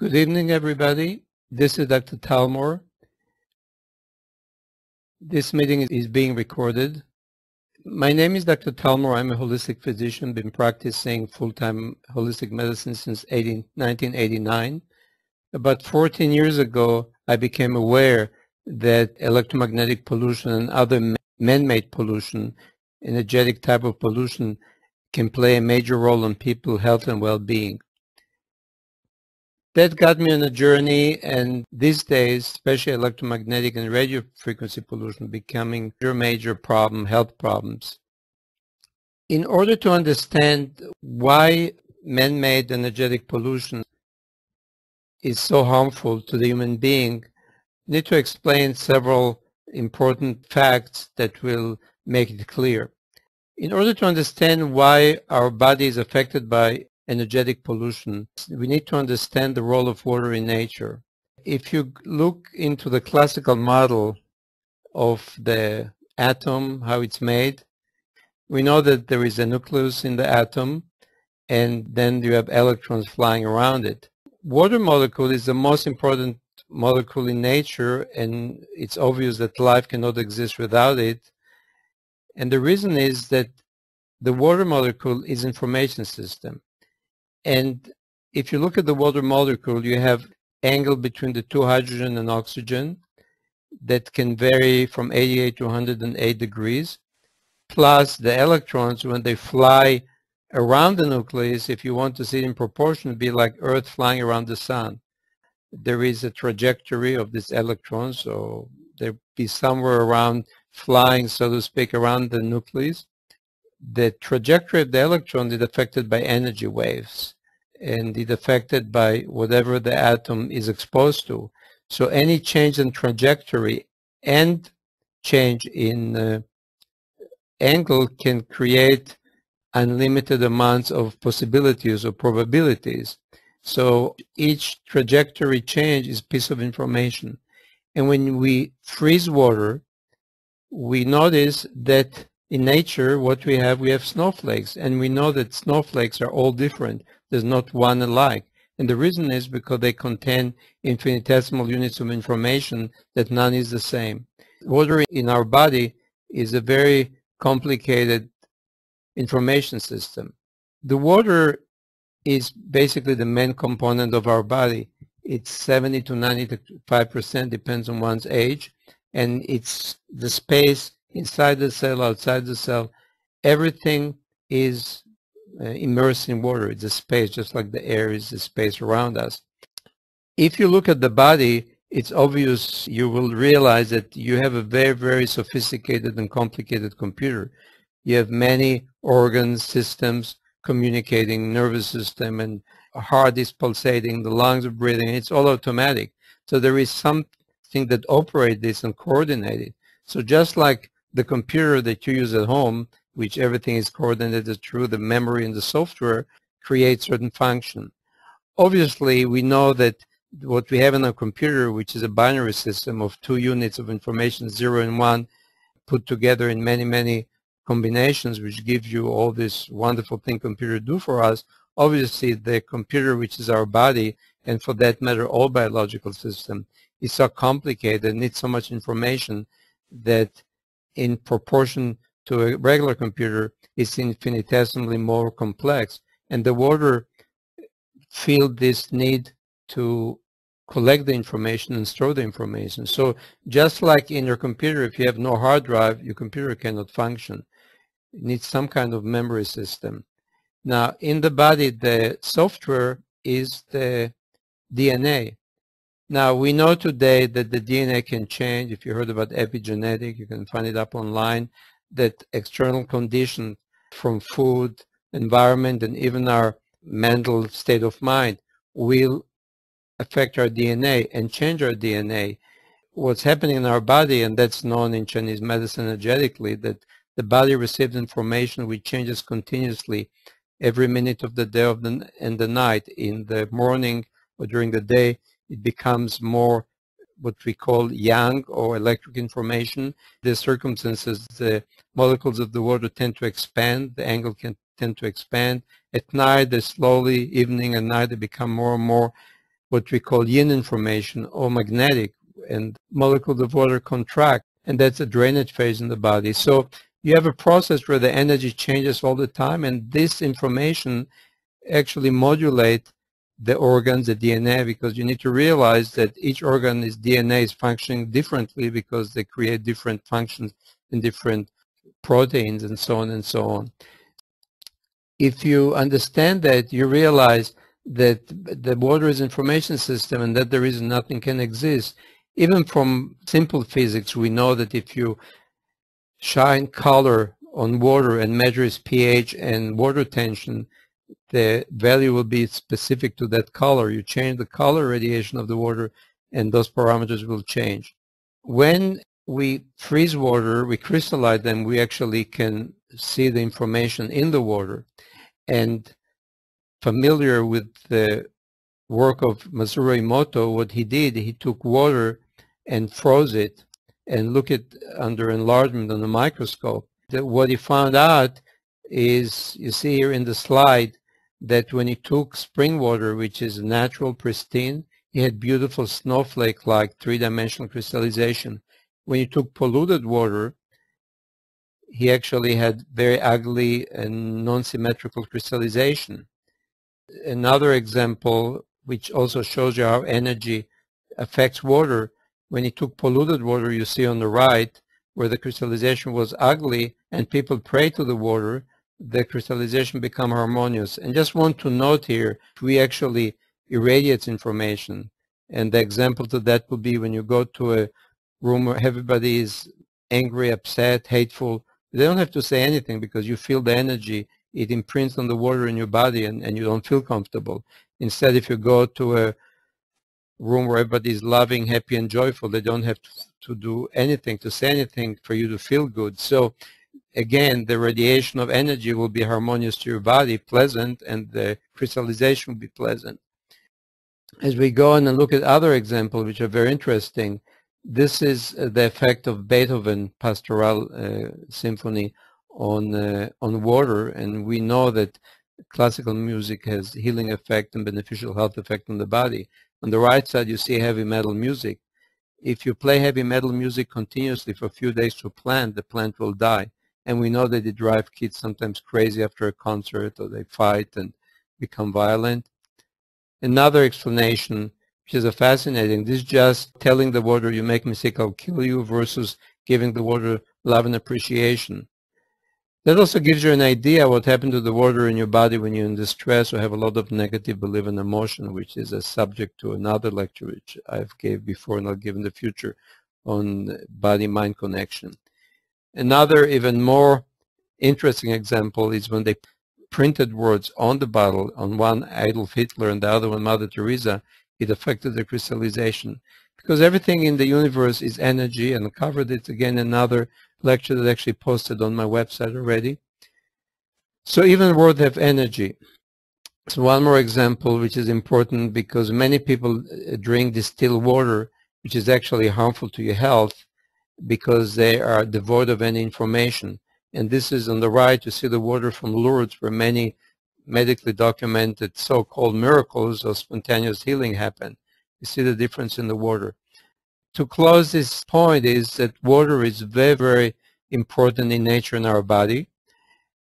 Good evening, everybody. This is Dr. Talmor. This meeting is being recorded. My name is Dr. Talmor. I'm a holistic physician, been practicing full-time holistic medicine since 1989. About 14 years ago, I became aware that electromagnetic pollution and other man-made pollution, energetic type of pollution, can play a major role in people's health and well-being. That got me on a journey, and these days, especially electromagnetic and radio frequency pollution becoming a major problem, health problems. In order to understand why man-made energetic pollution is so harmful to the human being, I need to explain several important facts that will make it clear. In order to understand why our body is affected by energetic pollution, we need to understand the role of water in nature. If you look into the classical model of the atom, how it's made, we know that there is a nucleus in the atom, and then you have electrons flying around it. Water molecule is the most important molecule in nature, and it's obvious that life cannot exist without it. And the reason is that the water molecule is information system. And if you look at the water molecule, you have angle between the two hydrogen and oxygen that can vary from 88 to 108 degrees, plus the electrons, when they fly around the nucleus, if you want to see it in proportion, it'd be like Earth flying around the sun. There is a trajectory of these electrons, so they'd be somewhere around flying, so to speak, around the nucleus. The trajectory of the electron is affected by energy waves, and it's affected by whatever the atom is exposed to. So any change in trajectory and change in angle can create unlimited amounts of possibilities or probabilities. So each trajectory change is a piece of information. And when we freeze water, we notice that in nature, what we have snowflakes, and we know that snowflakes are all different. There's not one alike. And the reason is because they contain infinitesimal units of information that none is the same. Water in our body is a very complicated information system. The water is basically the main component of our body. It's 70 to 95%, depends on one's age, and it's the space inside the cell, outside the cell. Everything is immersed in water. It's a space, just like the air is the space around us. If you look at the body, it's obvious, you will realize that you have a very, very sophisticated and complicated computer. You have many organs, systems communicating, nervous system, and heart is pulsating, the lungs are breathing. It's all automatic. So there is something that operates this and coordinates it. So just like the computer that you use at home, which everything is coordinated through the memory and the software, creates certain function. Obviously, we know that what we have in a computer, which is a binary system of two units of information, 0 and 1, put together in many, many combinations, which gives you all this wonderful thing computer do for us. Obviously, the computer, which is our body, and for that matter, all biological system, is so complicated, needs so much information that in proportion to a regular computer, it's infinitesimally more complex. And the water feel this need to collect the information and store the information. So just like in your computer, if you have no hard drive, your computer cannot function. It needs some kind of memory system. Now, in the body, the software is the DNA. Now, we know today that the DNA can change. If you heard about epigenetic, you can find it up online, that external conditions from food, environment, and even our mental state of mind will affect our DNA and change our DNA. What's happening in our body, and that's known in Chinese medicine energetically, that the body receives information which changes continuously every minute of the day and the night. In the morning or during the day, it becomes more what we call yang or electric information. The circumstances, the molecules of the water tend to expand, the angle can tend to expand. At night, they slowly, evening and night, they become more and more what we call yin information or magnetic, and molecules of water contract, and that's a drainage phase in the body. So you have a process where the energy changes all the time, and this information actually modulate the organs, the DNA, because you need to realize that each organ is DNA is functioning differently because they create different functions in different proteins and so on and so on. If you understand that, you realize that the water is information system and that the reason nothing can exist. Even from simple physics, we know that if you shine color on water and measure its pH and water tension, the value will be specific to that color. You change the color radiation of the water and those parameters will change. When we freeze water, we crystallize them, we actually can see the information in the water. And familiar with the work of Masaru Emoto, what he did, he took water and froze it and looked at under enlargement on the microscope. What he found out is, you see here in the slide, that when he took spring water, which is natural, pristine, he had beautiful snowflake-like three-dimensional crystallization. When he took polluted water, he actually had very ugly and non-symmetrical crystallization. Another example, which also shows you how energy affects water, when he took polluted water, you see on the right, where the crystallization was ugly and people pray to the water, the crystallization become harmonious. And just want to note here, we actually irradiates information. And the example to that would be when you go to a room where everybody is angry, upset, hateful, they don't have to say anything because you feel the energy. It imprints on the water in your body and you don't feel comfortable. Instead, if you go to a room where everybody is loving, happy, and joyful, they don't have to do anything, to say anything for you to feel good. So again, the radiation of energy will be harmonious to your body, pleasant, and the crystallization will be pleasant. As we go on and look at other examples, which are very interesting, this is the effect of Beethoven Pastoral Symphony on water, and we know that classical music has healing effect and beneficial health effect on the body. On the right side, you see heavy metal music. If you play heavy metal music continuously for a few days to a plant, the plant will die. And we know that it drives kids sometimes crazy after a concert, or they fight and become violent. Another explanation, which is fascinating, this is just telling the water, you make me sick, I'll kill you, versus giving the water love and appreciation. That also gives you an idea what happened to the water in your body when you're in distress or have a lot of negative belief and emotion, which is a subject to another lecture which I've gave before and I'll give in the future on body-mind connection. Another even more interesting example is when they printed words on the bottle, on one Adolf Hitler and the other one Mother Teresa, it affected the crystallization. Because everything in the universe is energy, and I covered it again in another lecture that I actually posted on my website already. So even words have energy. So one more example, which is important because many people drink distilled water, which is actually harmful to your health because they are devoid of any information. And this is on the right, you see the water from Lourdes, where many medically documented so-called miracles of spontaneous healing happen. You see the difference in the water. To close this point is that water is very, very important in nature in our body.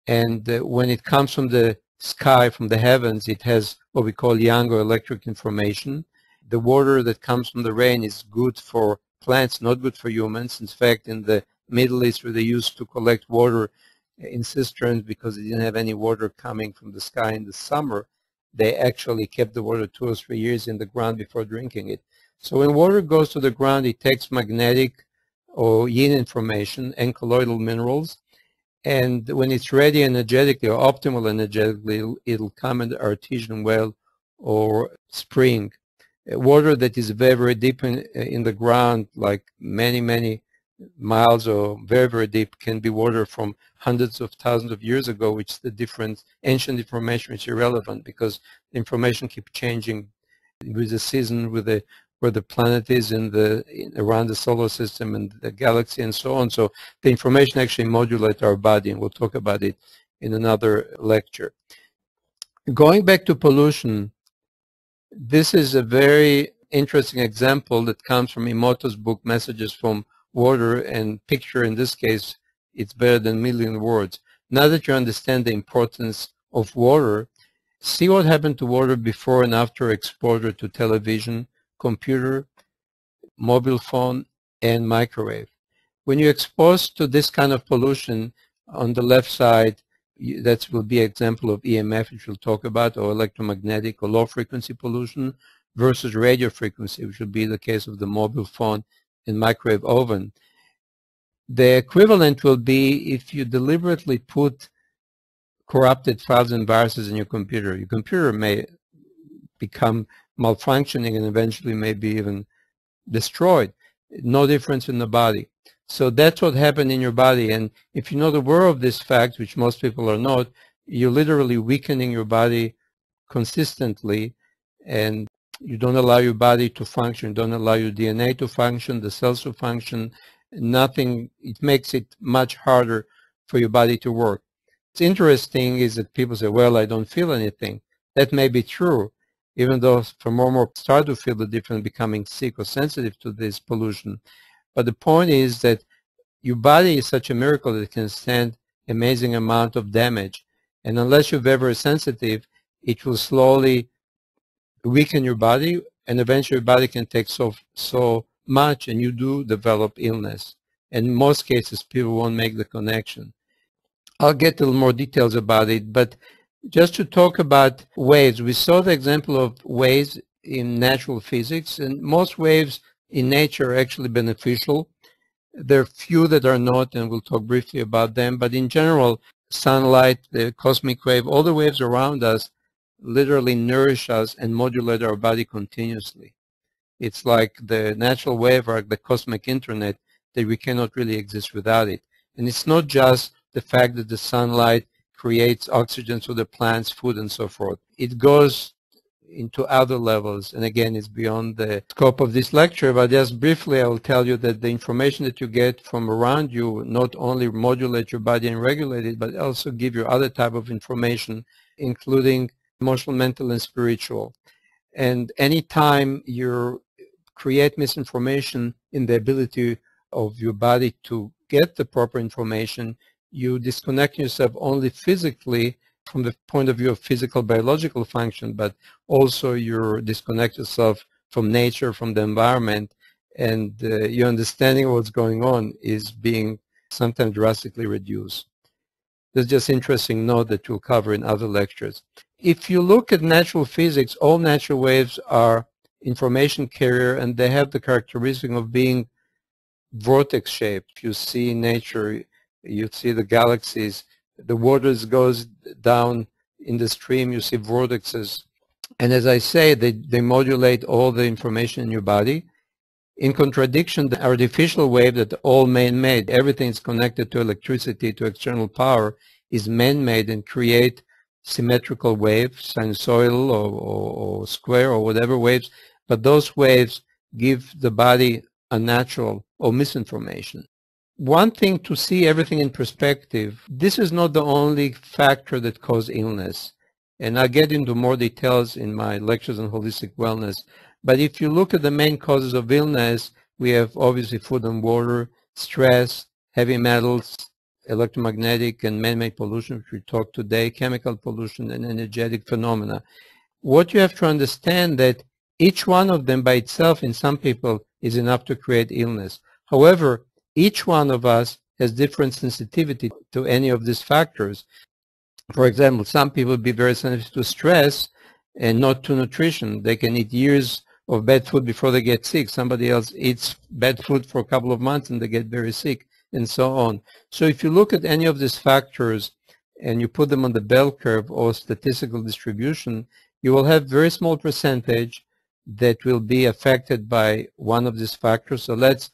And when it comes from the sky, from the heavens, it has what we call yang or electric information. The water that comes from the rain is good for plants, not good for humans. In fact, in the Middle East, where they used to collect water in cisterns because they didn't have any water coming from the sky in the summer, they actually kept the water 2 or 3 years in the ground before drinking it. So when water goes to the ground, it takes magnetic or yin information and colloidal minerals. And when it's ready energetically or optimal energetically, it'll come in the artesian well or spring. Water that is very, very deep in the ground, like many, many miles or very, very deep, can be water from hundreds of thousands of years ago, which is the different ancient information which is irrelevant because the information keeps changing with the season, with the where the planet is around the solar system and the galaxy and so on. So the information actually modulates our body, and we'll talk about it in another lecture. Going back to pollution, This is a very interesting example that comes from Emoto's book, Messages from Water, and picture in this case, it's better than a million words. Now that you understand the importance of water, see what happened to water before and after exposure to television, computer, mobile phone, and microwave. When you're exposed to this kind of pollution, on the left side, that will be an example of EMF, which we'll talk about, or electromagnetic or low frequency pollution, versus radio frequency, which will be the case of the mobile phone and microwave oven. The equivalent will be if you deliberately put corrupted files and viruses in your computer. Your computer may become malfunctioning and eventually may be even destroyed. No difference in the body. So that's what happened in your body. And if you're not aware of this fact, which most people are not, you're literally weakening your body consistently, and you don't allow your body to function, you don't allow your DNA to function, the cells to function, nothing. It makes it much harder for your body to work. What's interesting is that people say, well, I don't feel anything. That may be true, even though for more and more start to feel the difference, becoming sick or sensitive to this pollution. But the point is that your body is such a miracle that it can stand amazing amount of damage. And unless you're very, very sensitive, it will slowly weaken your body, and eventually your body can take so much, and you do develop illness. And in most cases, people won't make the connection. I'll get a little more details about it, but just to talk about waves, we saw the example of waves in natural physics, and most waves in nature are actually beneficial. There are few that are not, and we'll talk briefly about them, but in general, sunlight, the cosmic wave, all the waves around us literally nourish us and modulate our body continuously. It's like the natural wave or the cosmic internet that we cannot really exist without it. And it's not just the fact that the sunlight creates oxygen for the plants, food, and so forth. It goes into other levels, and again, it's beyond the scope of this lecture, but just briefly I will tell you that the information that you get from around you not only modulate your body and regulate it, but also give you other type of information, including emotional, mental, and spiritual. And anytime you create misinformation in the ability of your body to get the proper information, you disconnect yourself only physically from the point of view of physical biological function, but also you disconnect yourself from nature, from the environment, and your understanding of what's going on is being sometimes drastically reduced. That's just interesting note that we'll cover in other lectures. If you look at natural physics, all natural waves are information carrier, and they have the characteristic of being vortex shaped. If you see in nature, you see the galaxies, the waters goes down in the stream, you see vortexes. And as I say, they modulate all the information in your body. In contradiction, the artificial wave that all man-made, everything is connected to electricity, to external power, is man-made and create symmetrical waves, sinusoidal or square or whatever waves, but those waves give the body unnatural or misinformation. One thing to see everything in perspective, this is not the only factor that causes illness. And I'll get into more details in my lectures on holistic wellness. But if you look at the main causes of illness, we have obviously food and water, stress, heavy metals, electromagnetic and man-made pollution, which we talked today, chemical pollution, and energetic phenomena. What you have to understand that each one of them by itself in some people is enough to create illness. However, each one of us has different sensitivity to any of these factors. For example, some people be very sensitive to stress and not to nutrition. They can eat years of bad food before they get sick. Somebody else eats bad food for a couple of months and they get very sick, and so on. So if you look at any of these factors and you put them on the bell curve or statistical distribution, you will have very small percentage that will be affected by one of these factors. So let's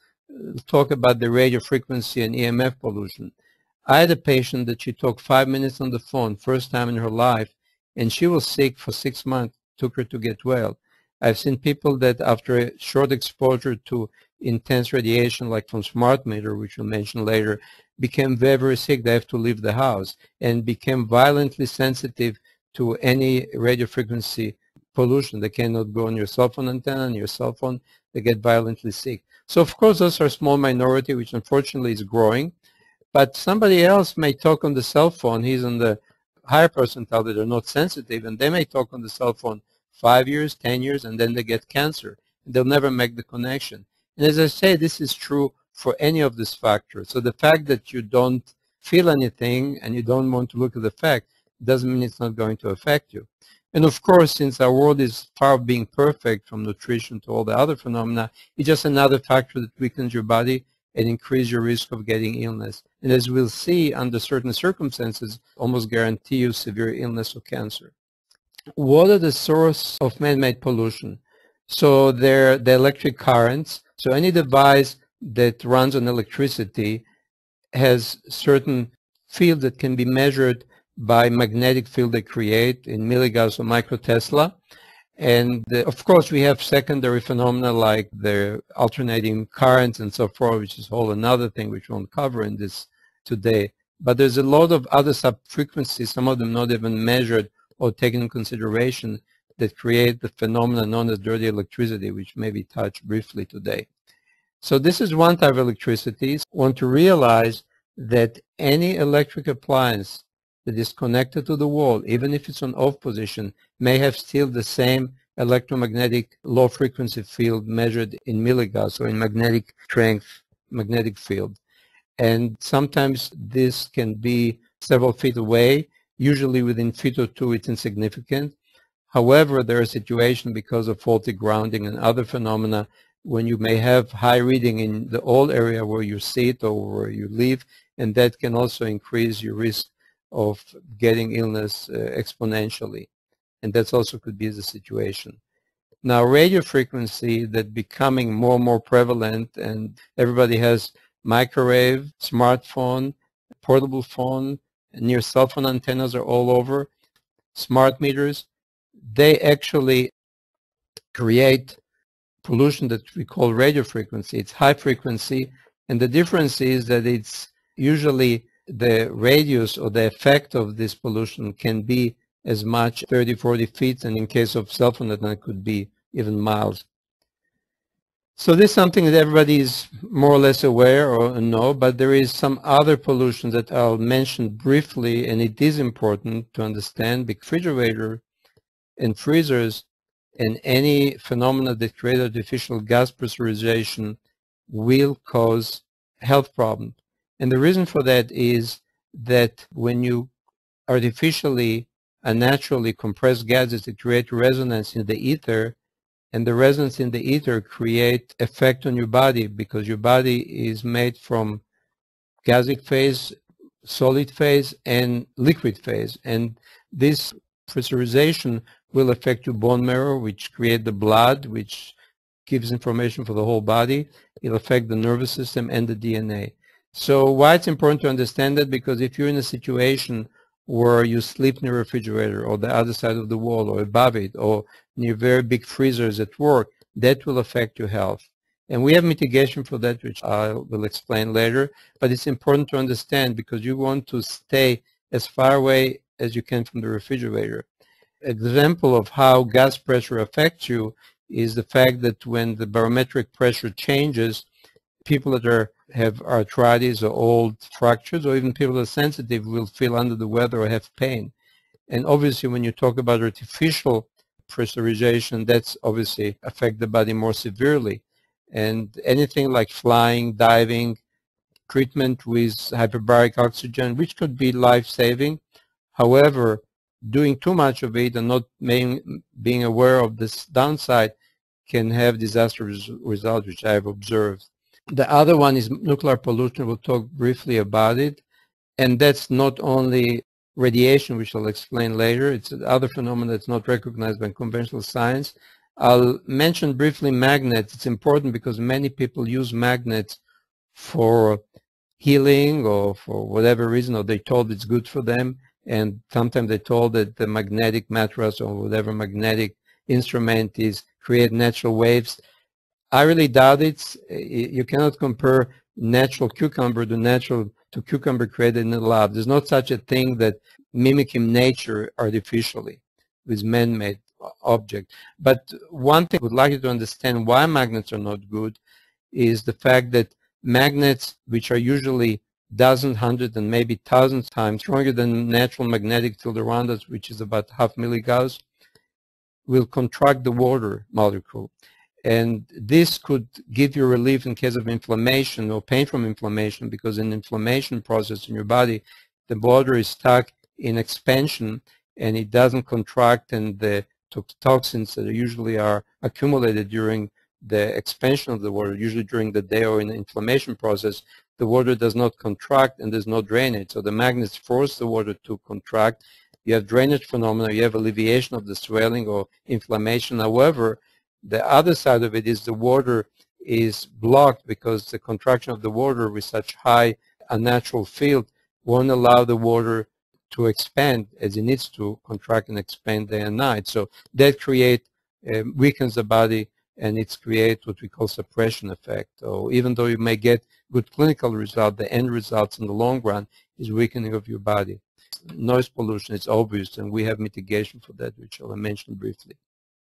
talk about the radio frequency and EMF pollution. I had a patient that she talked 5 minutes on the phone, first time in her life, and she was sick for 6 months, took her to get well. I've seen people that after a short exposure to intense radiation, like from smart meter, which we'll mention later, became very, very sick. They have to leave the house and became violently sensitive to any radio frequency pollution. They cannot go on your cell phone antenna, and your cell phone, they get violently sick. So of course, those are a small minority, which unfortunately is growing. But somebody else may talk on the cell phone. He's on the higher percentile that are not sensitive, and they may talk on the cell phone 5 years, 10 years, and then they get cancer. They'll never make the connection. And as I say, this is true for any of these factors. So the fact that you don't feel anything and you don't want to look at the fact doesn't mean it's not going to affect you. And of course, since our world is far from being perfect, from nutrition to all the other phenomena, it's just another factor that weakens your body and increase your risk of getting illness. And as we'll see, under certain circumstances, almost guarantee you severe illness or cancer. What are the source of man-made pollution? So they're the electric currents. So any device that runs on electricity has certain fields that can be measured by magnetic field they create in milligauss or microtesla. And of course, we have secondary phenomena like the alternating currents and so forth, which is a whole another thing which we won't cover in this today. But there's a lot of other subfrequencies, some of them not even measured or taken in consideration, that create the phenomena known as dirty electricity, which may be touched briefly today. So this is one type of electricity. Want to realize that any electric appliance that is connected to the wall, even if it's on off position, may have still the same electromagnetic low frequency field measured in milligauss or in magnetic strength magnetic field. And sometimes this can be several feet away. Usually within feet or two, it's insignificant. However, there are situations because of faulty grounding and other phenomena when you may have high reading in the old area where you sit or where you live, and that can also increase your risk of getting illness exponentially. And that also could be the situation. Now, radio frequency that becoming more and more prevalent, and everybody has microwave, smartphone, portable phone, and your cell phone antennas are all over, smart meters. They actually create pollution that we call radio frequency. It's high frequency, and the difference is that it's usually the radius or the effect of this pollution can be as much 30, 40 feet, and in case of cell phone antenna, it could be even miles. So this is something that everybody is more or less aware or know, but there is some other pollution that I'll mention briefly, and it is important to understand. Refrigerator and freezers and any phenomena that create artificial gas pressurization will cause health problems. And the reason for that is that when you artificially and naturally compress gases that create resonance in the ether, and the resonance in the ether create effect on your body, because your body is made from gaseous phase, solid phase, and liquid phase. And this pressurization will affect your bone marrow, which create the blood, which gives information for the whole body. It'll affect the nervous system and the DNA. So why it's important to understand that? Because if you're in a situation where you sleep near a refrigerator or the other side of the wall or above it or near very big freezers at work, that will affect your health. And we have mitigation for that, which I will explain later. But it's important to understand because you want to stay as far away as you can from the refrigerator. Example of how gas pressure affects you is the fact that when the barometric pressure changes, people that have arthritis or old fractures, or even people that are sensitive, will feel under the weather or have pain. And obviously, when you talk about artificial pressurization, that's obviously affect the body more severely. And anything like flying, diving, treatment with hyperbaric oxygen, which could be life-saving. However, doing too much of it and not being aware of this downside can have disastrous results, which I have observed. The other one is nuclear pollution. We'll talk briefly about it. And that's not only radiation, which I'll explain later. It's another phenomenon that's not recognized by conventional science. I'll mention briefly magnets. It's important because many people use magnets for healing or for whatever reason, or they're told it's good for them. And sometimes they're told that the magnetic mattress or whatever magnetic instrument is create natural waves. I really doubt it. You cannot compare natural cucumber to cucumber created in the lab. There's not such a thing that mimicking nature artificially with man-made. object. But one thing I would like you to understand why magnets are not good is the fact that magnets, which are usually dozens, hundreds, and maybe thousands times stronger than natural magnetic field around us, which is about half milligauss, will contract the water molecule. And this could give you relief in case of inflammation or pain from inflammation, because in the inflammation process in your body, the water is stuck in expansion and it doesn't contract, and the toxins that usually are accumulated during the expansion of the water, usually during the day or in the inflammation process, the water does not contract and there's no drainage. So the magnets force the water to contract. You have drainage phenomena, you have alleviation of the swelling or inflammation. However, the other side of it is the water is blocked because the contraction of the water with such high unnatural field won't allow the water to expand as it needs to contract and expand day and night. So that weakens the body, and it's create what we call suppression effect. So even though you may get good clinical result, the end results in the long run is weakening of your body. Noise pollution is obvious, and we have mitigation for that, which I'll mention briefly.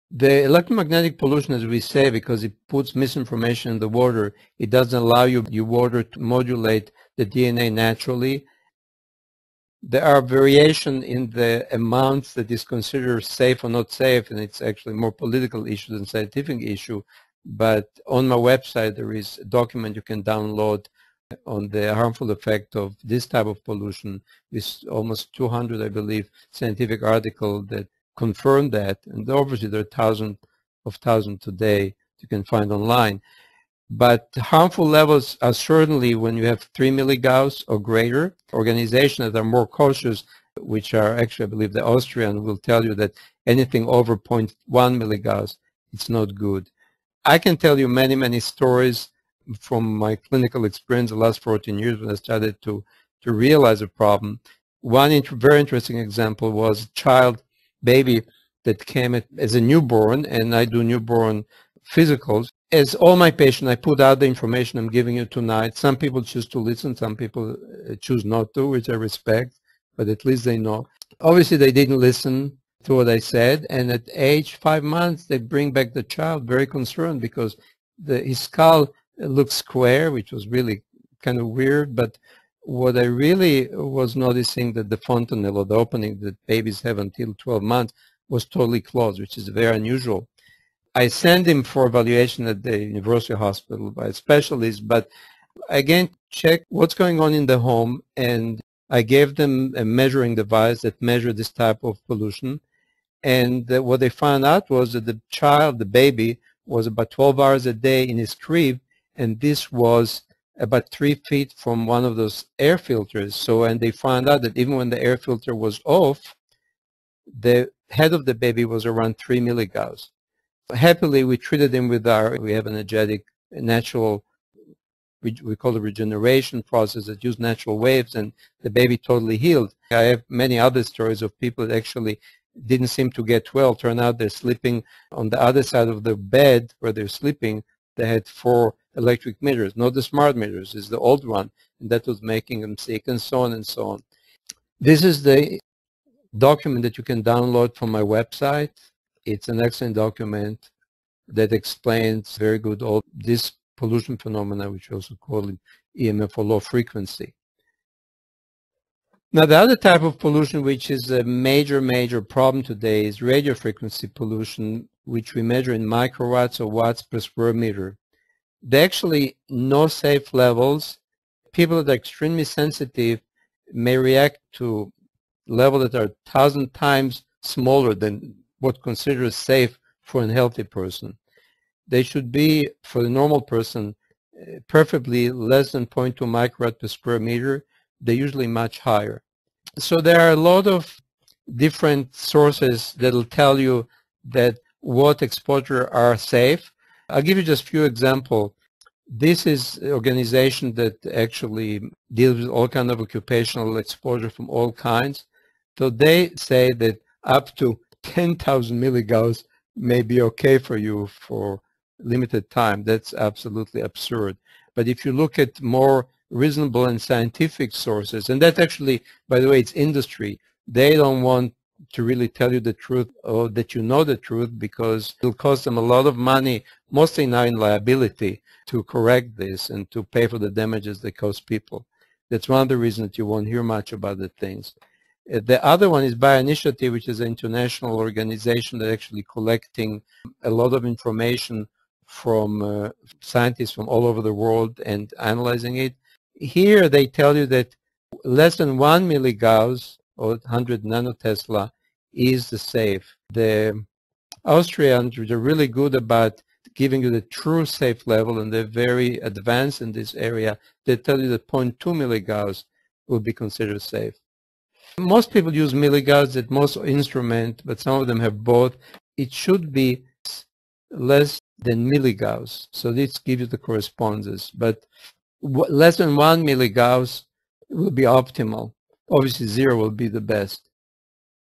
The electromagnetic pollution, as we say, because it puts misinformation in the water, it doesn't allow your water to modulate the DNA naturally. There are variations in the amounts that is considered safe or not safe, and it's actually more political issue than scientific issue. But on my website, there is a document you can download on the harmful effect of this type of pollution, with almost 200, I believe, scientific articles that confirm that. And obviously, there are thousands today you can find online. But harmful levels are certainly when you have 3 milligauss or greater. Organizations that are more cautious, which are actually, I believe, the Austrian, will tell you that anything over 0.1 milligauss, it's not good. I can tell you many, many stories from my clinical experience the last 14 years when I started to realize a problem. One very interesting example was a child, baby, that came as a newborn, and I do newborn physicals. As all my patients, I put out the information I'm giving you tonight. Some people choose to listen, some people choose not to, which I respect, but at least they know. Obviously, they didn't listen to what I said, and at age 5 months, they bring back the child very concerned because his skull looked square, which was really kind of weird, but what I really was noticing that the fontanelle, or the opening that babies have until 12 months, was totally closed, which is very unusual. I sent him for evaluation at the university hospital by a specialist, but again, check what's going on in the home, and I gave them a measuring device that measured this type of pollution. And what they found out was that the child, the baby, was about 12 hours a day in his crib, and this was about 3 feet from one of those air filters. So, and they found out that even when the air filter was off, the head of the baby was around 3 milligauss. Happily, we treated him with we have an energetic, natural, we call it regeneration process that use natural waves, and the baby totally healed. I have many other stories of people that actually didn't seem to get well. Turned out they're sleeping on the other side of the bed where they're sleeping. They had 4 electric meters, not the smart meters, it's the old one, and that was making them sick, and so on and so on. This is the document that you can download from my website. It's an excellent document that explains very good all this pollution phenomena, which we also call it EMF or low frequency. Now, the other type of pollution, which is a major problem today, is radio frequency pollution, which we measure in microwatts or watts per square meter. There are actually no safe levels. People that are extremely sensitive may react to levels that are 1,000 times smaller than what considered safe for a healthy person. They should be, for the normal person, preferably less than 0.2 microwatt per square meter. They're usually much higher. So there are a lot of different sources that will tell you that what exposure are safe. I'll give you just a few examples. This is an organization that actually deals with all kinds of occupational exposure from all kinds. So they say that up to 10,000 milligauss may be okay for you for limited time. That's absolutely absurd. But if you look at more reasonable and scientific sources, and that actually, by the way, it's industry. They don't want to really tell you the truth or that you know the truth, because it'll cost them a lot of money, mostly now in liability, to correct this and to pay for the damages they cause people. That's one of the reasons that you won't hear much about the things. The other one is Bio-Initiative, which is an international organization that actually collecting a lot of information from scientists from all over the world and analyzing it. Here they tell you that less than 1 milligauss or 100 nanotesla is the safe. The Austrians are really good about giving you the true safe level, and they're very advanced in this area. They tell you that 0.2 milligauss will be considered safe. Most people use milligauss at most instruments, but some of them have both. It should be less than milligauss, so this gives you the correspondences. But less than 1 milligauss will be optimal. Obviously, 0 will be the best.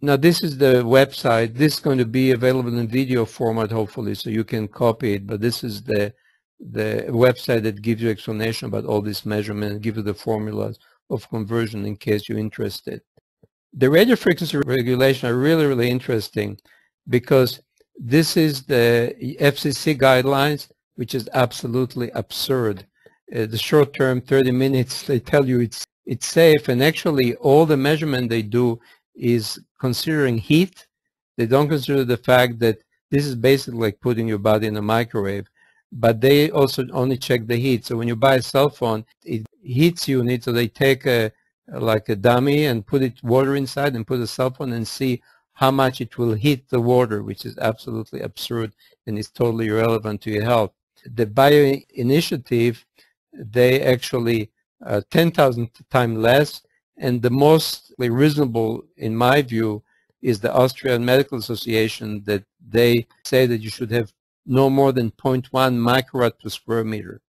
Now, this is the website. This is going to be available in video format, hopefully, so you can copy it. But this is the website that gives you explanation about all these measurements and give you the formulas of conversion in case you're interested. The radio frequency regulation are really, really interesting because this is the FCC guidelines, which is absolutely absurd. The short term, 30 minutes, they tell you it's safe, and actually all the measurement they do is considering heat. They don't consider the fact that this is basically like putting your body in a microwave, but they also only check the heat. So when you buy a cell phone, it heats unit, so they take like a dummy and put water inside and put a cell phone and see how much it will heat the water, which is absolutely absurd and is totally irrelevant to your health. The Bio-Initiative, they actually 10,000 times less, and the most reasonable, in my view, is the Austrian Medical Association, that they say that you should have no more than 0.1 microrad per square meter.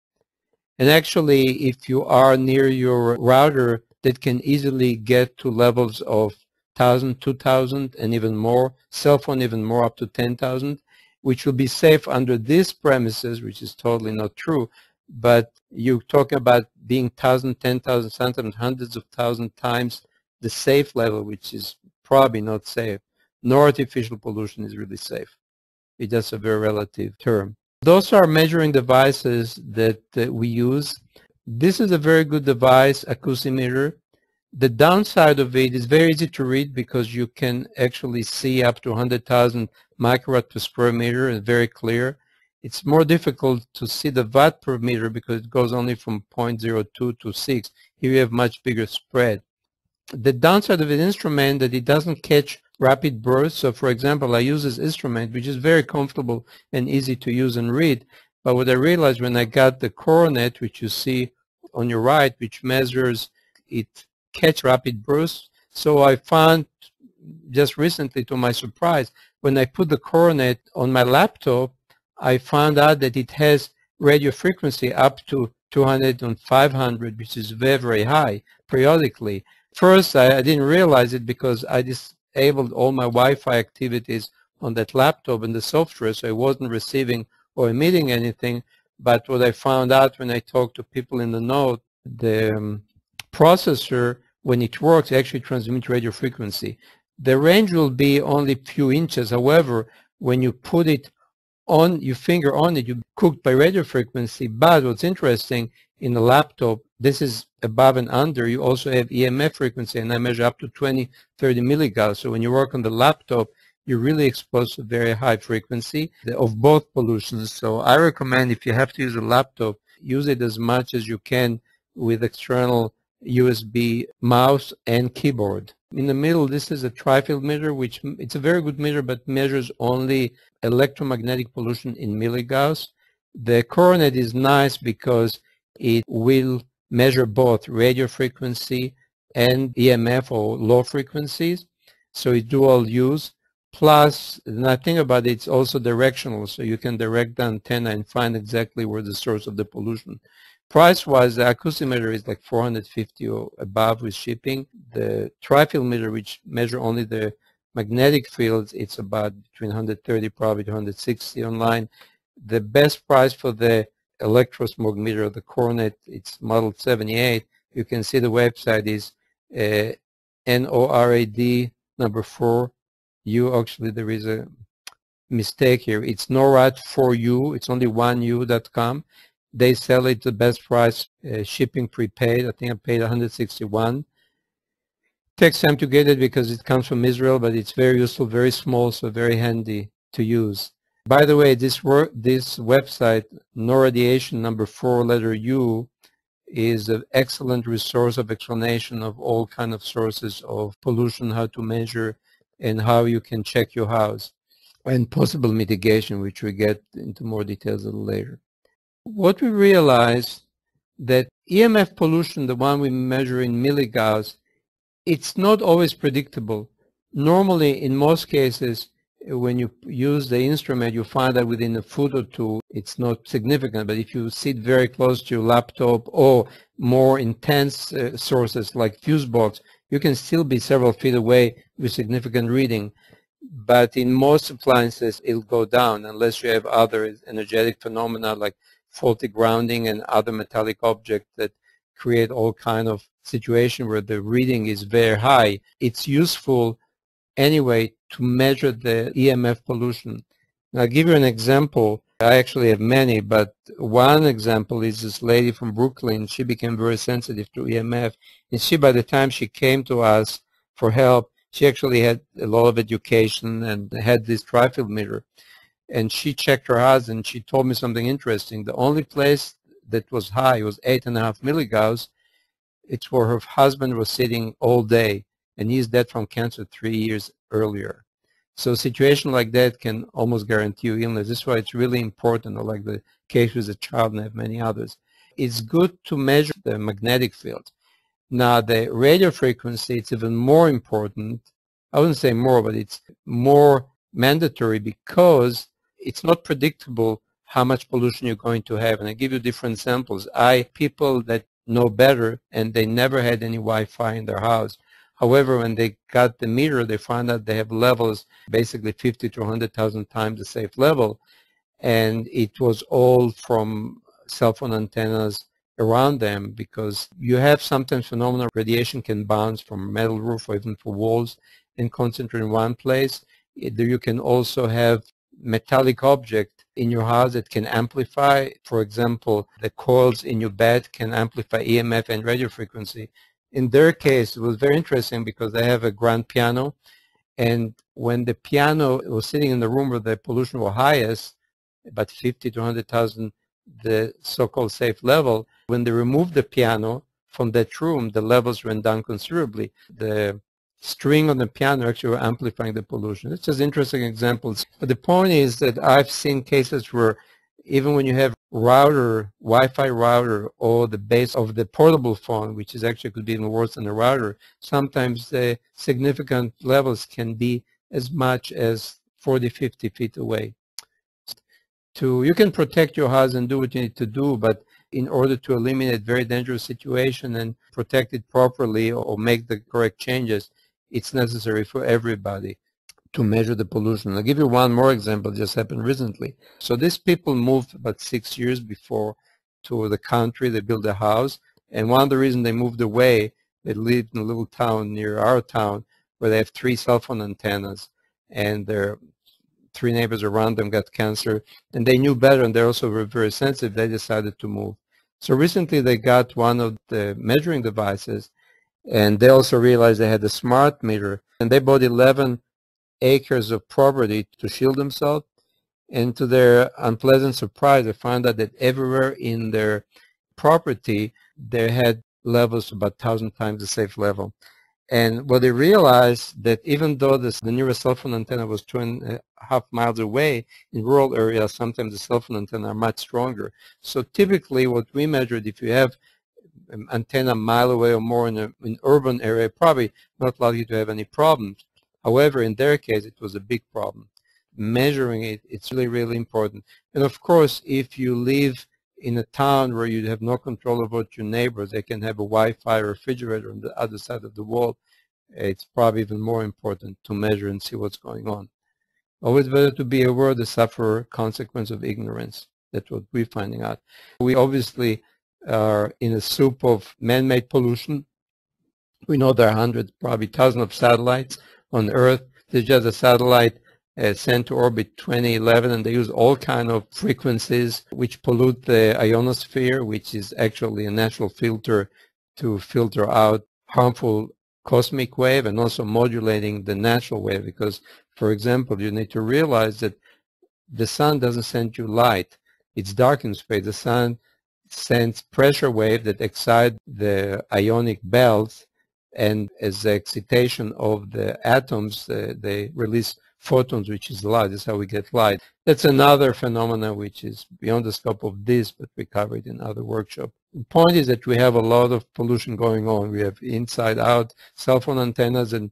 And actually, if you are near your router, that can easily get to levels of 1,000, 2,000, and even more, cell phone even more, up to 10,000, which will be safe under these premises, which is totally not true. But you talk about being 1,000, 10,000, sometimes hundreds of thousand times the safe level, which is probably not safe. No artificial pollution is really safe. It's just a very relative term. Those are measuring devices that we use. This is a very good device, acoustimeter. The downside of it is very easy to read because you can actually see up to 100,000 microwatts per square meter and very clear. It's more difficult to see the watt per meter because it goes only from 0.02 to 6. Here you have much bigger spread. The downside of an instrument that it doesn't catch rapid bursts. So for example, I use this instrument, which is very comfortable and easy to use and read. But what I realized when I got the coronet, which you see on your right, which measures it catch rapid bursts. So I found just recently, to my surprise, when I put the coronet on my laptop, I found out that it has radio frequency up to 200 and 500, which is very, very high periodically. First, I didn't realize it because I disabled all my Wi-Fi activities on that laptop and the software, so I wasn't receiving or emitting anything. But what I found out when I talked to people in the know, the processor, when it works, actually transmits radio frequency. The range will be only a few inches. However, when you put it on your finger on it, you're cooked by radio frequency. But what's interesting, in the laptop, this is above and under. You also have EMF frequency, and I measure up to 20, 30 milligauss. So when you work on the laptop, you're really exposed to very high frequency of both pollutions. So I recommend, if you have to use a laptop, use it as much as you can with external USB mouse and keyboard. In the middle, this is a tri-field meter, which it's a very good meter, but measures only electromagnetic pollution in milligauss. The coronet is nice because it will measure both radio frequency and EMF or low frequencies. So it's dual use. Plus, the nice thing about it, it's also directional, so you can direct the antenna and find exactly where the source of the pollution. Price-wise, the acoustimeter is like $450 or above with shipping. The tri-field meter, which measure only the magnetic fields, it's about between 130 probably to 160 online. The best price for the electrosmog meter, the coronet, it's model 78. You can see the website is NORAD number 4 U, actually there is a mistake here. It's NORAD for you. It's only one U.com. They sell it the best price, shipping prepaid. I think I paid 161. Takes time to get it because it comes from Israel, but it's very useful, very small, so very handy to use. By the way, this website, no radiation number 4 letter U, is an excellent resource of explanation of all kind of sources of pollution, how to measure, and how you can check your house, and possible mitigation, which we get into more details a little later. What we realized that EMF pollution, the one we measure in milligauss, it's not always predictable. Normally, in most cases, when you use the instrument, you find that within a foot or two, it's not significant. But if you sit very close to your laptop or more intense sources like fuse box, you can still be several feet away with significant reading. But in most appliances, it'll go down unless you have other energetic phenomena like faulty grounding and other metallic objects that create all kind of situation where the reading is very high. It's useful anyway to measure the EMF pollution. And I'll give you an example. I actually have many, but one example is this lady from Brooklyn. She became very sensitive to EMF, and she, by the time she came to us for help, she actually had a lot of education and had this tri-field meter. And she checked her house, and she told me something interesting. The only place that was high was 8.5 milligauss. It's where her husband was sitting all day, and he's dead from cancer 3 years earlier. So a situation like that can almost guarantee you illness. This is why it's really important, like the case with the child, and I have many others. It's good to measure the magnetic field. Now, the radio frequency, it's even more important. I wouldn't say more, but it's more mandatory because it's not predictable how much pollution you're going to have. And I give you different samples. People that know better, and they never had any Wi-Fi in their house. However, when they got the meter, they found out they have levels basically 50 to 100,000 times the safe level. And it was all from cell phone antennas around them, because you have sometimes phenomena radiation can bounce from metal roof or even from walls and concentrate in one place. You can also have metallic object in your house that can amplify. For example, the coils in your bed can amplify EMF and radio frequency. In their case, it was very interesting because they have a grand piano, and when the piano was sitting in the room where the pollution was highest, about 50 to 100,000, the so-called safe level, when they removed the piano from that room, the levels went down considerably. The string on the piano actually were amplifying the pollution. It's just interesting examples. But the point is that I've seen cases where even when you have router, Wi-Fi router, or the base of the portable phone, which is actually could be even worse than a router, sometimes the significant levels can be as much as 40, 50 feet away. You can protect your house and do what you need to do, but in order to eliminate very dangerous situation and protect it properly or make the correct changes, it's necessary for everybody to measure the pollution. I'll give you one more example that just happened recently. So these people moved about 6 years before to the country. They built a house, and one of the reasons they moved away, they lived in a little town near our town where they have 3 cell phone antennas, and their 3 neighbors around them got cancer, and they knew better, and they also were very sensitive. They decided to move. So recently they got one of the measuring devices, and they also realized they had a smart meter, and they bought 11 acres of property to shield themselves. And to their unpleasant surprise, they found out that everywhere in their property, they had levels about 1,000 times the safe level. And what they realized, that even though the nearest cell phone antenna was 2.5 miles away, in rural areas, sometimes the cell phone antenna are much stronger. So typically what we measured, if you have an antenna a mile away or more in an urban area, probably not likely to have any problems. However, in their case, it was a big problem. Measuring it, it's really, really important. And of course, if you live in a town where you have no control over your neighbors, they can have a Wi-Fi refrigerator on the other side of the wall. It's probably even more important to measure and see what's going on. Always better to be aware to suffer consequence of ignorance. That's what we're finding out. We obviously are in a soup of man-made pollution. We know there are hundreds, probably thousands of satellites on Earth. There's just a satellite sent to orbit 2011, and they use all kind of frequencies which pollute the ionosphere, which is actually a natural filter to filter out harmful cosmic wave, and also modulating the natural wave. Because, for example, you need to realize that the sun doesn't send you light. It's dark in space. The sun sends pressure wave that excite the ionic belts, and as the excitation of the atoms, they release photons, which is light. That's how we get light. That's another phenomenon which is beyond the scope of this, but we cover it in other workshops. The point is that we have a lot of pollution going on. We have inside-out cell phone antennas, and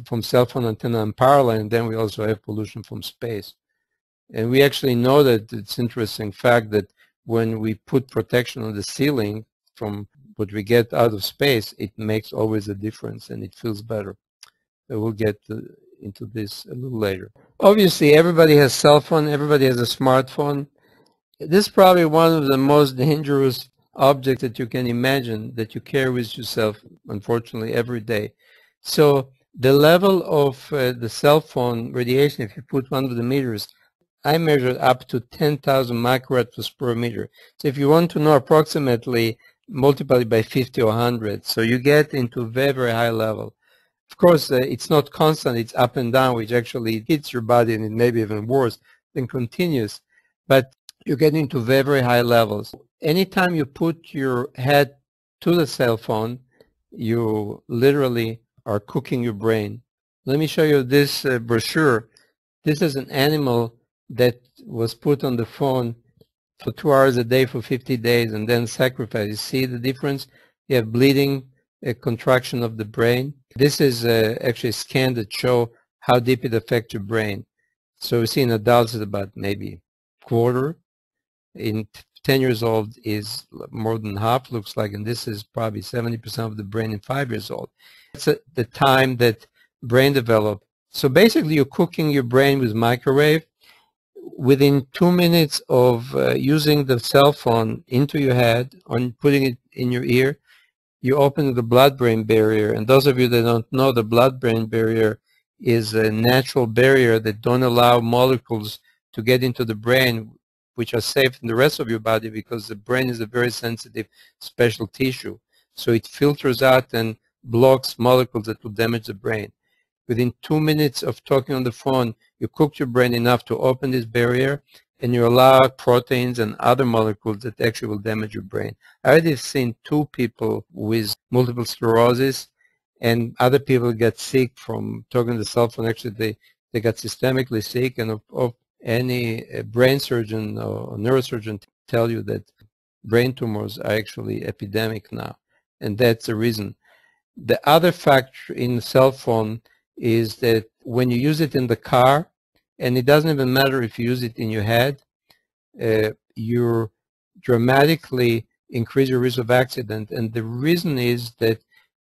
from cell phone antenna in parallel, and then we also have pollution from space. And we actually know that it's interesting fact that when we put protection on the ceiling from what we get out of space, it makes always a difference, and it feels better. So we'll get into this a little later. Obviously, everybody has cell phone. Everybody has a smartphone. This is probably one of the most dangerous objects that you can imagine that you carry with yourself, unfortunately, every day. So the level of the cell phone radiation, if you put 100 meters, I measured up to 10,000 microretros per meter. So if you want to know approximately, multiply it by 50 or 100. So you get into very, very high level. Of course, it's not constant. It's up and down, which actually hits your body, and it may be even worse than continuous. But you get into very, very high levels. Anytime you put your head to the cell phone, you literally are cooking your brain. Let me show you this brochure. This is an animal that was put on the phone for 2 hours a day for 50 days and then sacrificed. You see the difference? You have bleeding, a contraction of the brain. This is actually a scan that show how deep it affects your brain. So you see in adults it's about maybe quarter. In 10 years old is more than half, looks like, and this is probably 70% of the brain in 5 years old. That's the time that brain develop. So basically you're cooking your brain with microwave. Within 2 minutes of using the cell phone into your head, on putting it in your ear, you open the blood-brain barrier. And those of you that don't know, the blood-brain barrier is a natural barrier that don't allow molecules to get into the brain, which are safe in the rest of your body, because the brain is a very sensitive special tissue. So it filters out and blocks molecules that will damage the brain. Within 2 minutes of talking on the phone, you cooked your brain enough to open this barrier, and you allow proteins and other molecules that actually will damage your brain. I already have seen 2 people with multiple sclerosis, and other people get sick from talking on the cell phone. Actually, they got systemically sick, and of any brain surgeon or neurosurgeon tell you that brain tumors are actually epidemic now, and that's the reason. The other factor in the cell phone is that when you use it in the car, and it doesn't even matter if you use it in your head, you dramatically increase your risk of accident. And the reason is that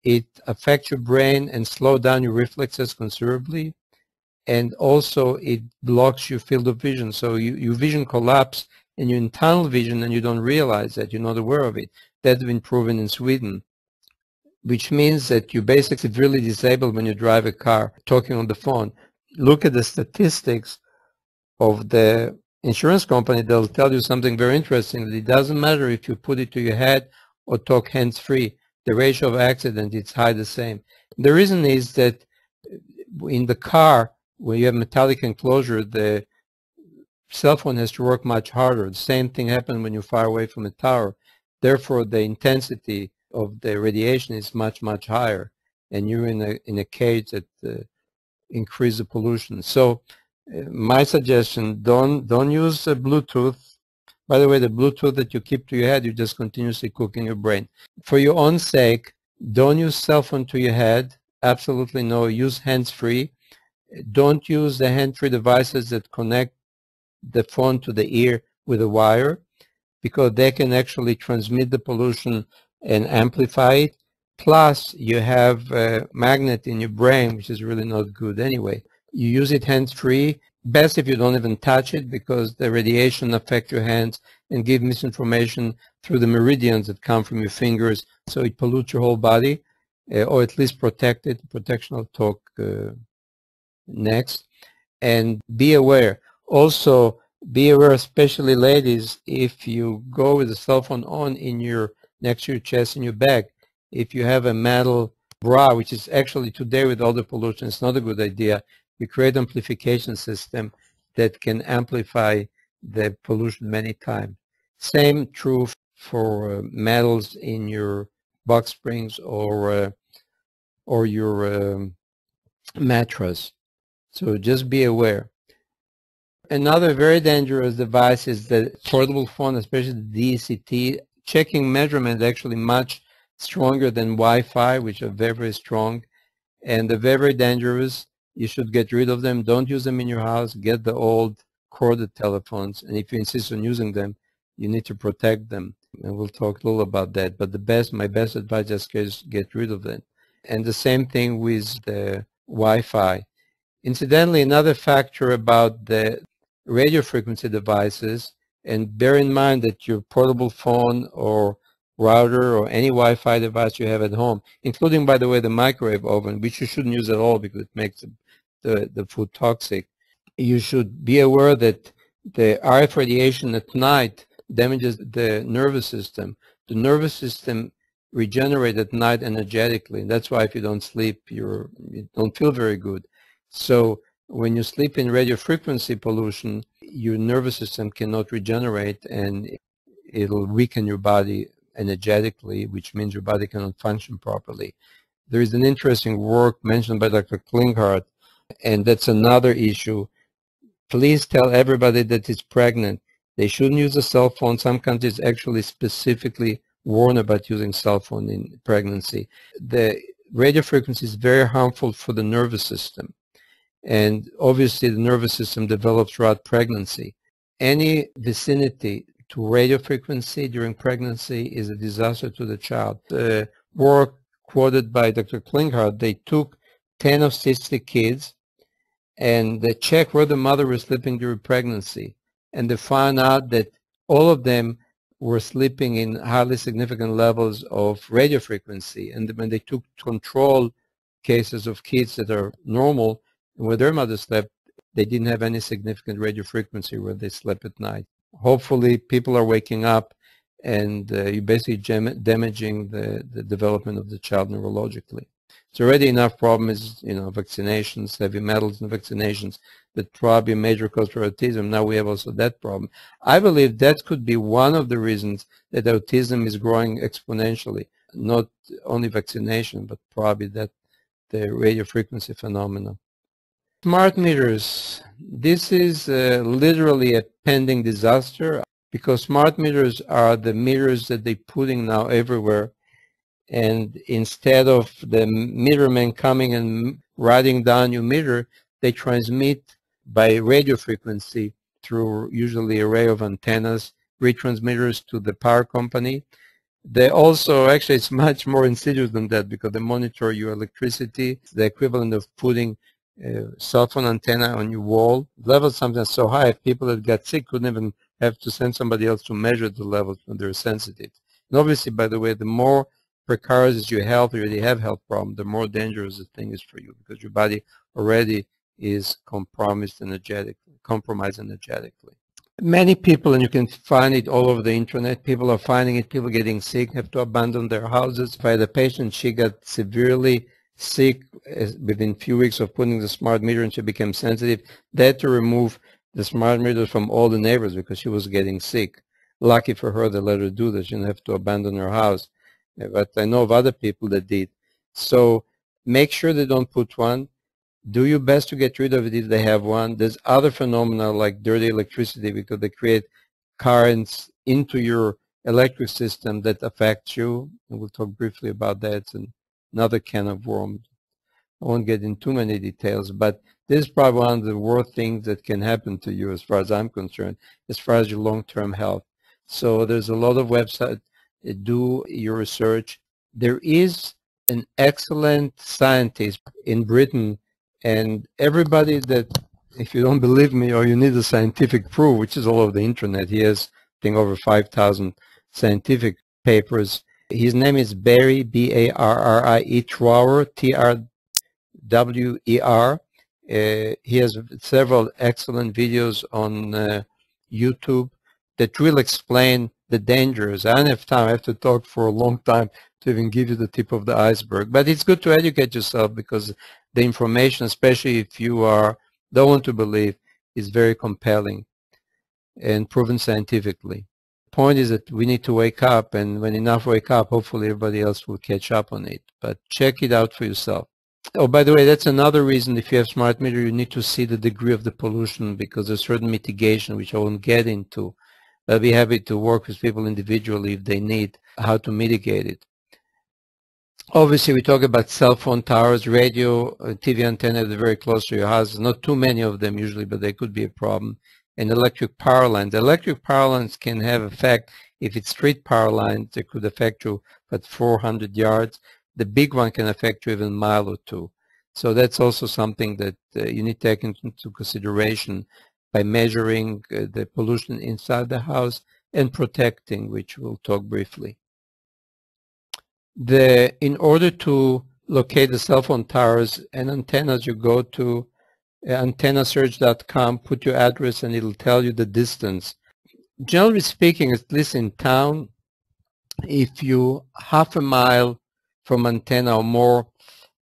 it affects your brain and slows down your reflexes considerably, and also it blocks your field of vision. So your vision collapse and you're in tunnel vision, and you don't realize that, you're not aware of it. That's been proven in Sweden, which means that you're basically severely disabled when you drive a car talking on the phone. Look at the statistics of the insurance company. They'll tell you something very interesting, that it doesn't matter if you put it to your head or talk hands-free. The ratio of accident, it's high the same. The reason is that in the car, when you have metallic enclosure, the cell phone has to work much harder. The same thing happens when you're far away from a tower. Therefore, the intensity of the radiation is much, much higher, and you're in a cage that increase the pollution. So my suggestion, don't use Bluetooth. By the way, the Bluetooth that you keep to your head, you just continuously cooking your brain. For your own sake, don't use cell phone to your head. Absolutely no. Use hands-free. Don't use the hand-free devices that connect the phone to the ear with a wire, because they can actually transmit the pollution and amplify it. Plus, you have a magnet in your brain, which is really not good anyway. You use it hands-free. Best if you don't even touch it, because the radiation affects your hands and give misinformation through the meridians that come from your fingers. So it pollutes your whole body, or at least protect it. Protection I'll talk next. And be aware. Also, be aware, especially ladies, if you go with the cell phone on in your next to your chest in your back, if you have a metal bra, which is actually today with all the pollution, it's not a good idea. You create amplification system that can amplify the pollution many times. Same true for metals in your box springs or your mattress. So just be aware. Another very dangerous device is the portable phone, especially the DECT. Checking measurement is actually much stronger than Wi-Fi, which are very, very strong. And they're very, very dangerous. You should get rid of them. Don't use them in your house. Get the old corded telephones. And if you insist on using them, you need to protect them. And we'll talk a little about that. But my best advice is get rid of them. And the same thing with the Wi-Fi. Incidentally, another factor about the radio frequency devices, and bear in mind that your portable phone or router or any Wi-Fi device you have at home, including, by the way, the microwave oven, which you shouldn't use at all because it makes the food toxic. You should be aware that the RF radiation at night damages the nervous system. The nervous system regenerates at night energetically. That's why if you don't sleep, you don't feel very good. So when you sleep in radio frequency pollution, your nervous system cannot regenerate and it'll weaken your body energetically, which means your body cannot function properly. There is an interesting work mentioned by Dr. Klinghardt, and that's another issue. Please tell everybody that is pregnant they shouldn't use a cell phone. Some countries actually specifically warn about using cell phone in pregnancy. The radio frequency is very harmful for the nervous system. And obviously the nervous system develops throughout pregnancy. Any vicinity to radio frequency during pregnancy is a disaster to the child. The work quoted by Dr. Klinghardt, they took 10 of 60 kids and they checked where the mother was sleeping during pregnancy. And they found out that all of them were sleeping in highly significant levels of radio frequency. And when they took control cases of kids that are normal, where their mother slept, they didn't have any significant radio frequency where they slept at night. Hopefully people are waking up and you're basically damaging the development of the child neurologically. It's already enough problems, vaccinations, heavy metals and vaccinations, that probably a major cause for autism. Now we have also that problem. I believe that could be one of the reasons that autism is growing exponentially, not only vaccination, but probably that the radio frequency phenomenon. Smart meters. This is literally a pending disaster because smart meters are the meters that they're putting now everywhere. And instead of the meterman coming and writing down your meter, they transmit by radio frequency through usually array of antennas, retransmitters to the power company. They also, actually it's much more insidious than that because they monitor your electricity. It's the equivalent of putting a cell phone antenna on your wall. Levels sometimes so high, people that got sick couldn't even have to send somebody else to measure the levels when they're sensitive. And obviously, by the way, the more precarious is your health, or you have health problems, the more dangerous the thing is for you because your body already is compromised energetically. Many people, and you can find it all over the internet, people are finding it, people getting sick, have to abandon their houses. By the patient, she got severely sick within a few weeks of putting the smart meter and she became sensitive. They had to remove the smart meters from all the neighbors because she was getting sick. Lucky for her, they let her do this. She didn't have to abandon her house. But I know of other people that did. So make sure they don't put one. Do your best to get rid of it if they have one. There's other phenomena like dirty electricity because they create currents into your electric system that affect you. And we'll talk briefly about that. It's another can of worms. I won't get into too many details, but this is probably one of the worst things that can happen to you as far as I'm concerned, as far as your long-term health. So there's a lot of websites. Do your research. There is an excellent scientist in Britain, and everybody that, if you don't believe me or you need a scientific proof, which is all over the internet, he has, I think, over 5,000 scientific papers. His name is Barry, B-A-R-R-I-E, Trower, T-R-W-E-R, He has several excellent videos on YouTube that will explain the dangers. I don't have time. I have to talk for a long time to even give you the tip of the iceberg. But it's good to educate yourself because the information, especially if you don't want to believe, is very compelling and proven scientifically. The point is that we need to wake up, and when enough wake up, hopefully everybody else will catch up on it. But check it out for yourself. Oh, by the way, that's another reason if you have smart meter, you need to see the degree of the pollution because there's certain mitigation, which I won't get into. I'll be happy to work with people individually if they need how to mitigate it. Obviously, we talk about cell phone towers, radio, TV antenna that are very close to your house. Not too many of them usually, but they could be a problem. And electric power lines. Electric power lines can have effect. If it's street power lines, they could affect you at 400 yards. The big one can affect you even a mile or two. So that's also something that you need to take into consideration by measuring the pollution inside the house and protecting, which we'll talk briefly. In order to locate the cell phone towers and antennas, you go to antennasearch.com, put your address, and it'll tell you the distance. Generally speaking, at least in town, if you half a mile from antenna or more,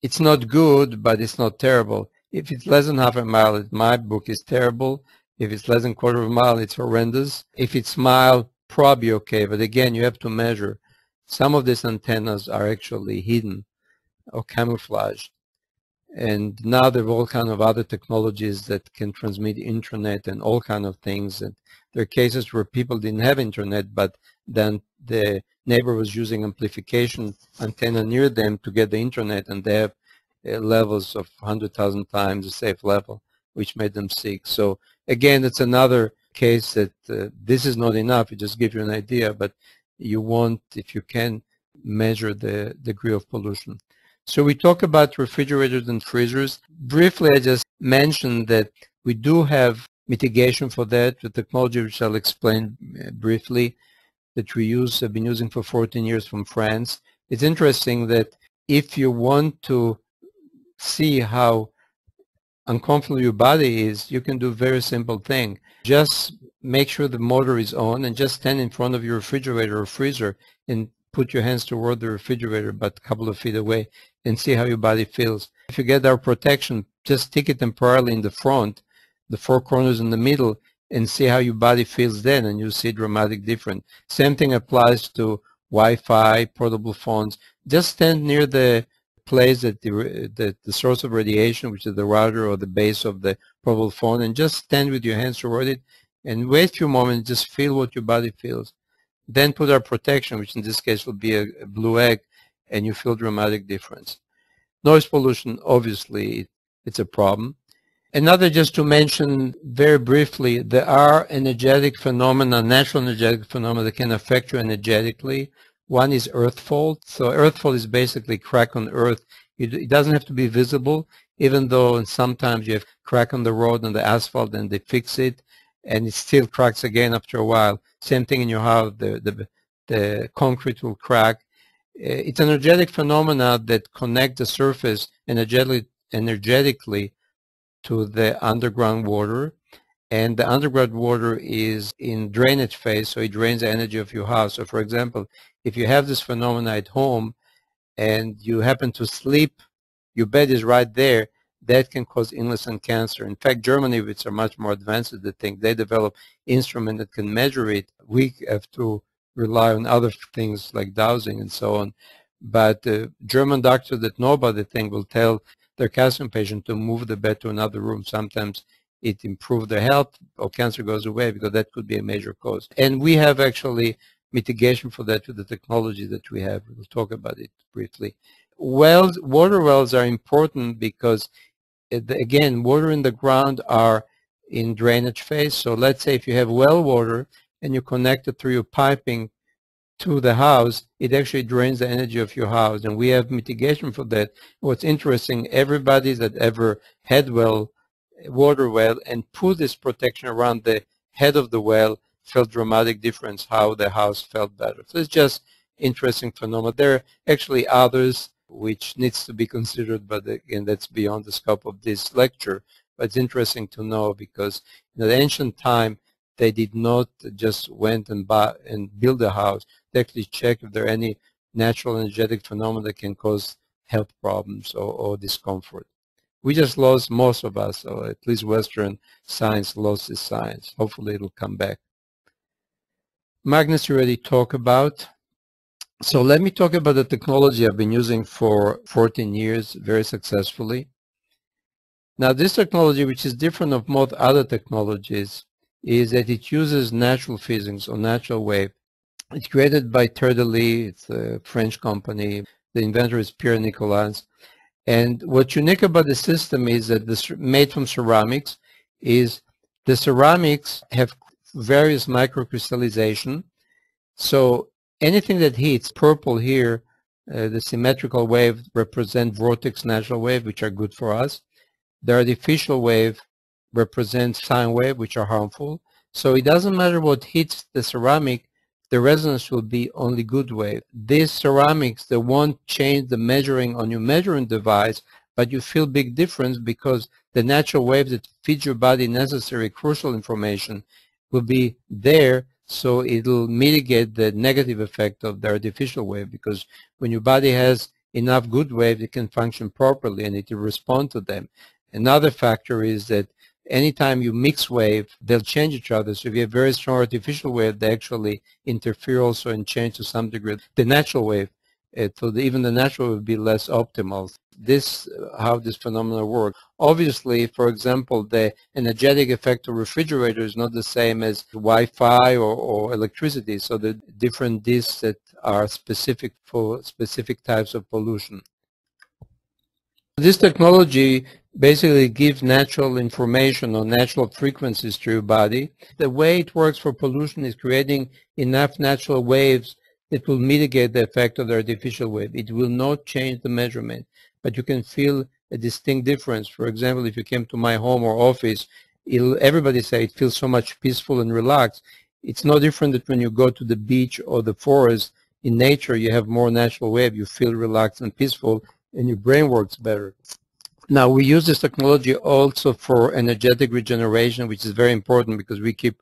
it's not good, but it's not terrible. If it's less than half a mile, in my book, is terrible. If it's less than quarter of a mile, it's horrendous. If it's mile, probably okay. But again, you have to measure. Some of these antennas are actually hidden or camouflaged. And now there are all kinds of other technologies that can transmit internet and all kinds of things. And there are cases where people didn't have internet, but then the neighbor was using amplification antenna near them to get the internet, and they have levels of 100,000 times the safe level, which made them sick. So again, it's another case that this is not enough. It just gives you an idea, but you want, if you can, measure the degree of pollution. So we talk about refrigerators and freezers. Briefly, I just mentioned that we do have mitigation for that, the technology which I'll explain briefly, that we have been using for 14 years from France. It's interesting that if you want to see how uncomfortable your body is, you can do a very simple thing. Just make sure the motor is on and just stand in front of your refrigerator or freezer and put your hands toward the refrigerator but a couple of feet away and see how your body feels. If you get our protection, just stick it temporarily in the front, the four corners in the middle, and see how your body feels then, and you'll see a dramatic difference. Same thing applies to Wi-Fi, portable phones. Just stand near the place that the source of radiation, which is the router or the base of the portable phone, and just stand with your hands toward it and wait a few moments, just feel what your body feels. Then put our protection, which in this case will be a blue egg, and you feel dramatic difference. Noise pollution, obviously, it's a problem. Another, just to mention very briefly, there are energetic phenomena, natural energetic phenomena that can affect you energetically. One is earth fault. So earth fault is basically crack on earth. It doesn't have to be visible, even though sometimes you have crack on the road and the asphalt and they fix it, and it still cracks again after a while. Same thing in your house, the concrete will crack. It's an energetic phenomena that connect the surface energetically to the underground water, and the underground water is in drainage phase, so it drains the energy of your house. So for example, if you have this phenomena at home and you happen to sleep, your bed is right there, that can cause illness and cancer. In fact, Germany, which are much more advanced at the thing, they develop instruments that can measure it. We have to rely on other things like dowsing and so on. But German doctors that know about the thing will tell their cancer patient to move the bed to another room. Sometimes it improves their health or cancer goes away, because that could be a major cause. And we have actually mitigation for that with the technology that we have. We'll talk about it briefly. Wells, water wells are important because, again, water in the ground are in drainage phase. So let's say if you have well water and you connect it through your piping to the house, it actually drains the energy of your house, and we have mitigation for that. What's interesting, everybody that ever had water well and put this protection around the head of the well felt dramatic difference how the house felt better. So it's just interesting phenomena. There are actually others which needs to be considered, but again, that's beyond the scope of this lecture. But it's interesting to know because in the ancient time, they did not just went and buy and build a house. They actually check if there are any natural energetic phenomena that can cause health problems or discomfort. We just lost, most of us, or at least Western science lost this science. Hopefully it'll come back. Magnets you already talked about. So let me talk about the technology I've been using for 14 years very successfully. Now this technology, which is different of most other technologies, is that it uses natural physics or natural wave. It's created by Terdelis, it's a French company. The inventor is Pierre Nicolas. And what's unique about the system is that this made from ceramics is the ceramics have various microcrystallization. So anything that hits, purple here, the symmetrical wave represent vortex natural wave, which are good for us. The artificial wave represents sine wave, which are harmful. So it doesn't matter what hits the ceramic, the resonance will be only good wave. These ceramics, they won't change the measuring on your measuring device, but you feel big difference because the natural wave that feeds your body necessary crucial information will be there, so it'll mitigate the negative effect of the artificial wave, because when your body has enough good wave, it can function properly and it will respond to them. Another factor is that anytime you mix wave, they'll change each other. So if you have very strong artificial wave, they actually interfere also and change to some degree the natural wave. So even the natural will be less optimal. This how this phenomena work. Obviously, for example, the energetic effect of refrigerator is not the same as Wi-Fi or electricity. So the different disks that are specific for specific types of pollution. This technology basically gives natural information on natural frequencies to your body. The way it works for pollution is creating enough natural waves that will mitigate the effect of the artificial wave. It will not change the measurement, but you can feel a distinct difference. For example, if you came to my home or office, everybody say it feels so much peaceful and relaxed. It's no different than when you go to the beach or the forest. In nature, you have more natural wave. You feel relaxed and peaceful, and your brain works better. Now, we use this technology also for energetic regeneration, which is very important because we keep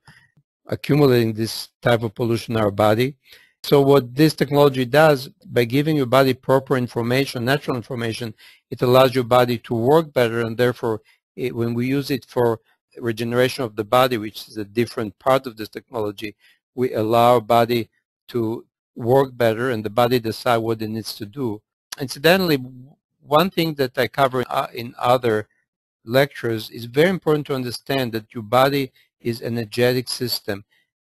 accumulating this type of pollution in our body. So what this technology does, by giving your body proper information, natural information, it allows your body to work better, and therefore, when we use it for regeneration of the body, which is a different part of this technology, we allow our body to work better, and the body decide what it needs to do. Incidentally, one thing that I cover in other lectures is very important to understand that your body is an energetic system.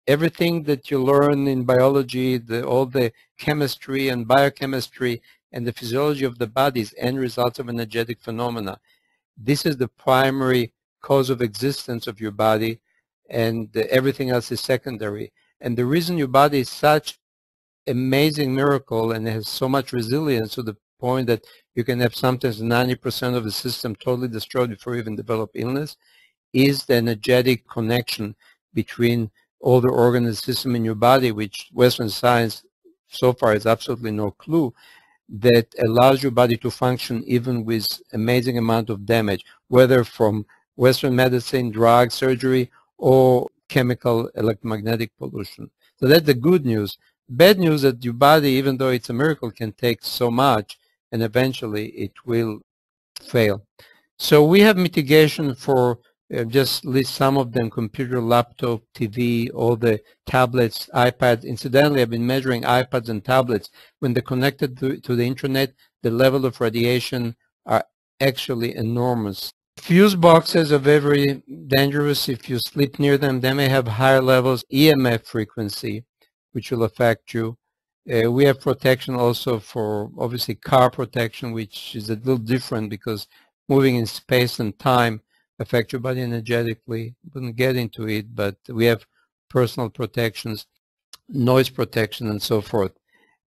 Everything that you learn in biology, all the chemistry and biochemistry and the physiology of the body is end results of energetic phenomena. This is the primary cause of existence of your body, and everything else is secondary. And the reason your body is such amazing miracle and has so much resilience to the point that you can have sometimes 90% of the system totally destroyed before you even develop illness is the energetic connection between all the organs system in your body, which Western science so far has absolutely no clue, that allows your body to function even with amazing amount of damage, whether from Western medicine, drug, surgery, or chemical electromagnetic pollution. So that's the good news. Bad news that your body, even though it's a miracle, can take so much, and eventually it will fail. So we have mitigation for just list some of them: computer, laptop, TV, all the tablets, iPads. Incidentally, I've been measuring iPads and tablets. When they're connected to the internet, the level of radiation are actually enormous. Fuse boxes are very dangerous. If you sleep near them, they may have higher levels EMF frequency, which will affect you. We have protection also for, obviously, car protection, which is a little different because moving in space and time affect your body energetically. We wouldn't get into it, but we have personal protections, noise protection, and so forth.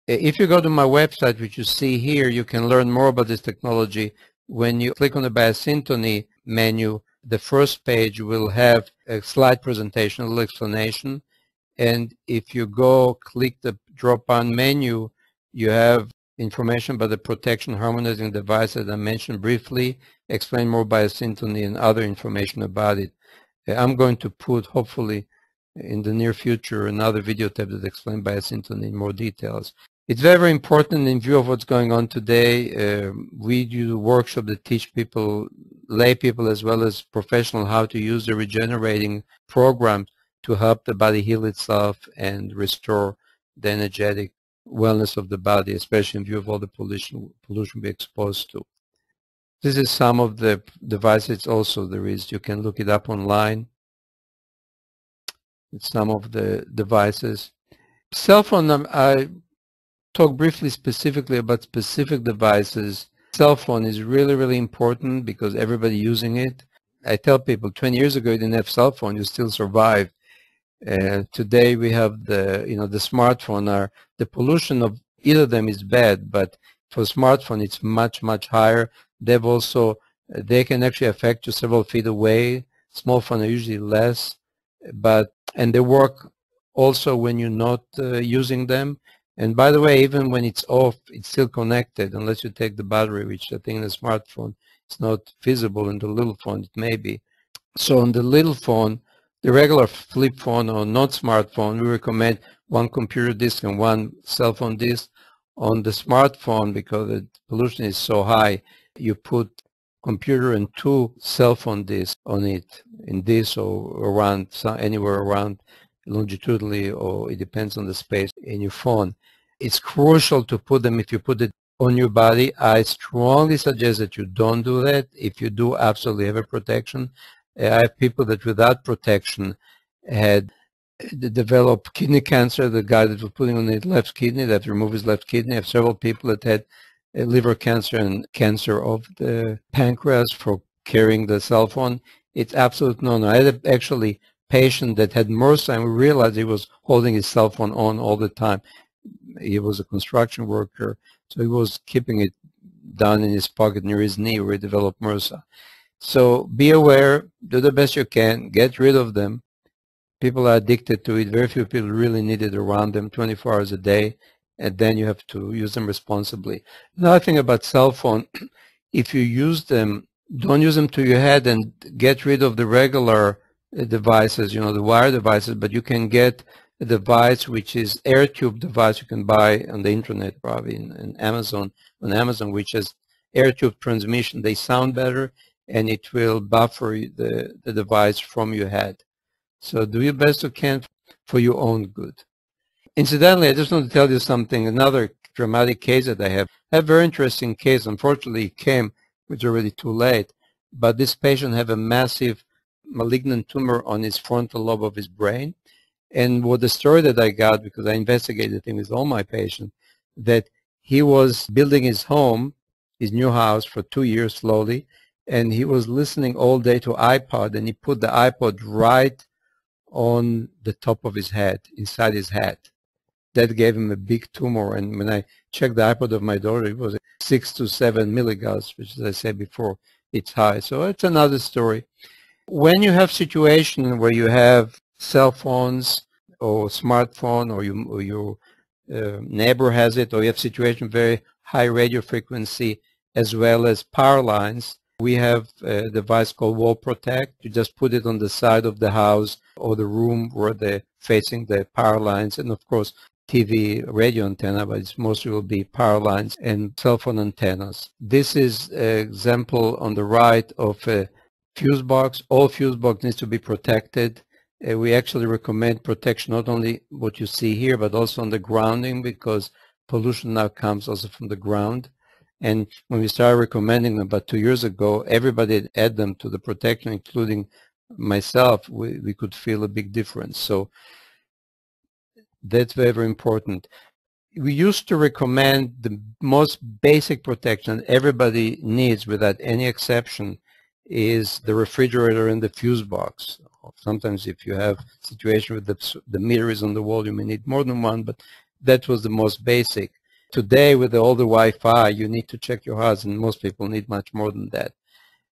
If you go to my website, which you see here, you can learn more about this technology. When you click on the biosyntony menu, the first page will have a slide presentation, a little explanation. And if you go click the drop-down menu, you have information about the protection harmonizing device that I mentioned briefly, explain more biosyntony and other information about it. I'm going to put, hopefully, in the near future, another video tape that explains biosyntony in more details. It's very, very important in view of what's going on today. We do a workshop that teach people, lay people as well as professionals, how to use the regenerating program to help the body heal itself and restore the energetic wellness of the body, especially in view of all the pollution we're exposed to. This is some of the devices also there is. You can look it up online. It's some of the devices. Cell phone, I talk briefly specifically about specific devices. Cell phone is really, really important because everybody using it. I tell people 20 years ago you didn't have cell phone, you still survived. Today we have the smartphone. The pollution of either of them is bad, but for smartphone it's much, much higher. They can actually affect you several feet away. Small phone are usually less, and they work also when you're not using them. And by the way, even when it's off, it's still connected unless you take the battery, which I think in the smartphone it's not visible. In the little phone it may be. So on the little phone, the regular flip phone or not smartphone, we recommend one computer disk and one cell phone disk. On the smartphone, because the pollution is so high, you put computer and 2 cell phone disks on it, in this or around, anywhere around longitudinally, or it depends on the space in your phone. It's crucial to put them, if you put it on your body, I strongly suggest that you don't do that. If you do, absolutely have a protection. I have people that without protection had developed kidney cancer. The guy that was putting on his left kidney, they have to remove his left kidney. I have several people that had liver cancer and cancer of the pancreas for carrying the cell phone. It's absolute no-no. I had actually patient that had MRSA and we realized he was holding his cell phone on all the time. He was a construction worker, so he was keeping it down in his pocket near his knee where he developed MRSA. So be aware, do the best you can, get rid of them. People are addicted to it. Very few people really need it around them 24 hours a day, and then you have to use them responsibly. Another thing about cell phone, if you use them, don't use them to your head and get rid of the regular devices, the wire devices, but you can get a device which is air tube device you can buy on the internet, probably in Amazon, which has air tube transmission. They sound better and it will buffer the device from your head. So do your best you can for your own good. Incidentally, I just want to tell you something, another dramatic case that I have. A very interesting case. Unfortunately, it came, which is already too late, but this patient had a massive malignant tumor on his frontal lobe of his brain. And what the story that I got, because I investigated him with all my patients, that he was building his home, his new house, for 2 years slowly, and he was listening all day to iPod, and he put the iPod right on the top of his head, inside his head. That gave him a big tumor, and when I checked the iPod of my daughter, it was 6 to 7 milligauss, which, as I said before, it's high. So it's another story. When you have situation where you have cell phones or smartphone, or your neighbor has it, or you have situation very high radio frequency as well as power lines, we have a device called Wall Protect. You just put it on the side of the house or the room where they're facing the power lines, and of course TV, radio antenna, but it's mostly will be power lines and cell phone antennas. This is an example on the right of a fuse box. All fuse box needs to be protected. We actually recommend protection not only what you see here, but also on the grounding, because pollution now comes also from the ground. And when we started recommending them about 2 years ago, everybody add them to the protection, including myself. We could feel a big difference. So that's very, very important. We used to recommend the most basic protection everybody needs without any exception is the refrigerator and the fuse box. Sometimes if you have a situation with the meter is on the wall, you may need more than one, but that was the most basic. Today, with all the Wi-Fi, you need to check your house, and most people need much more than that.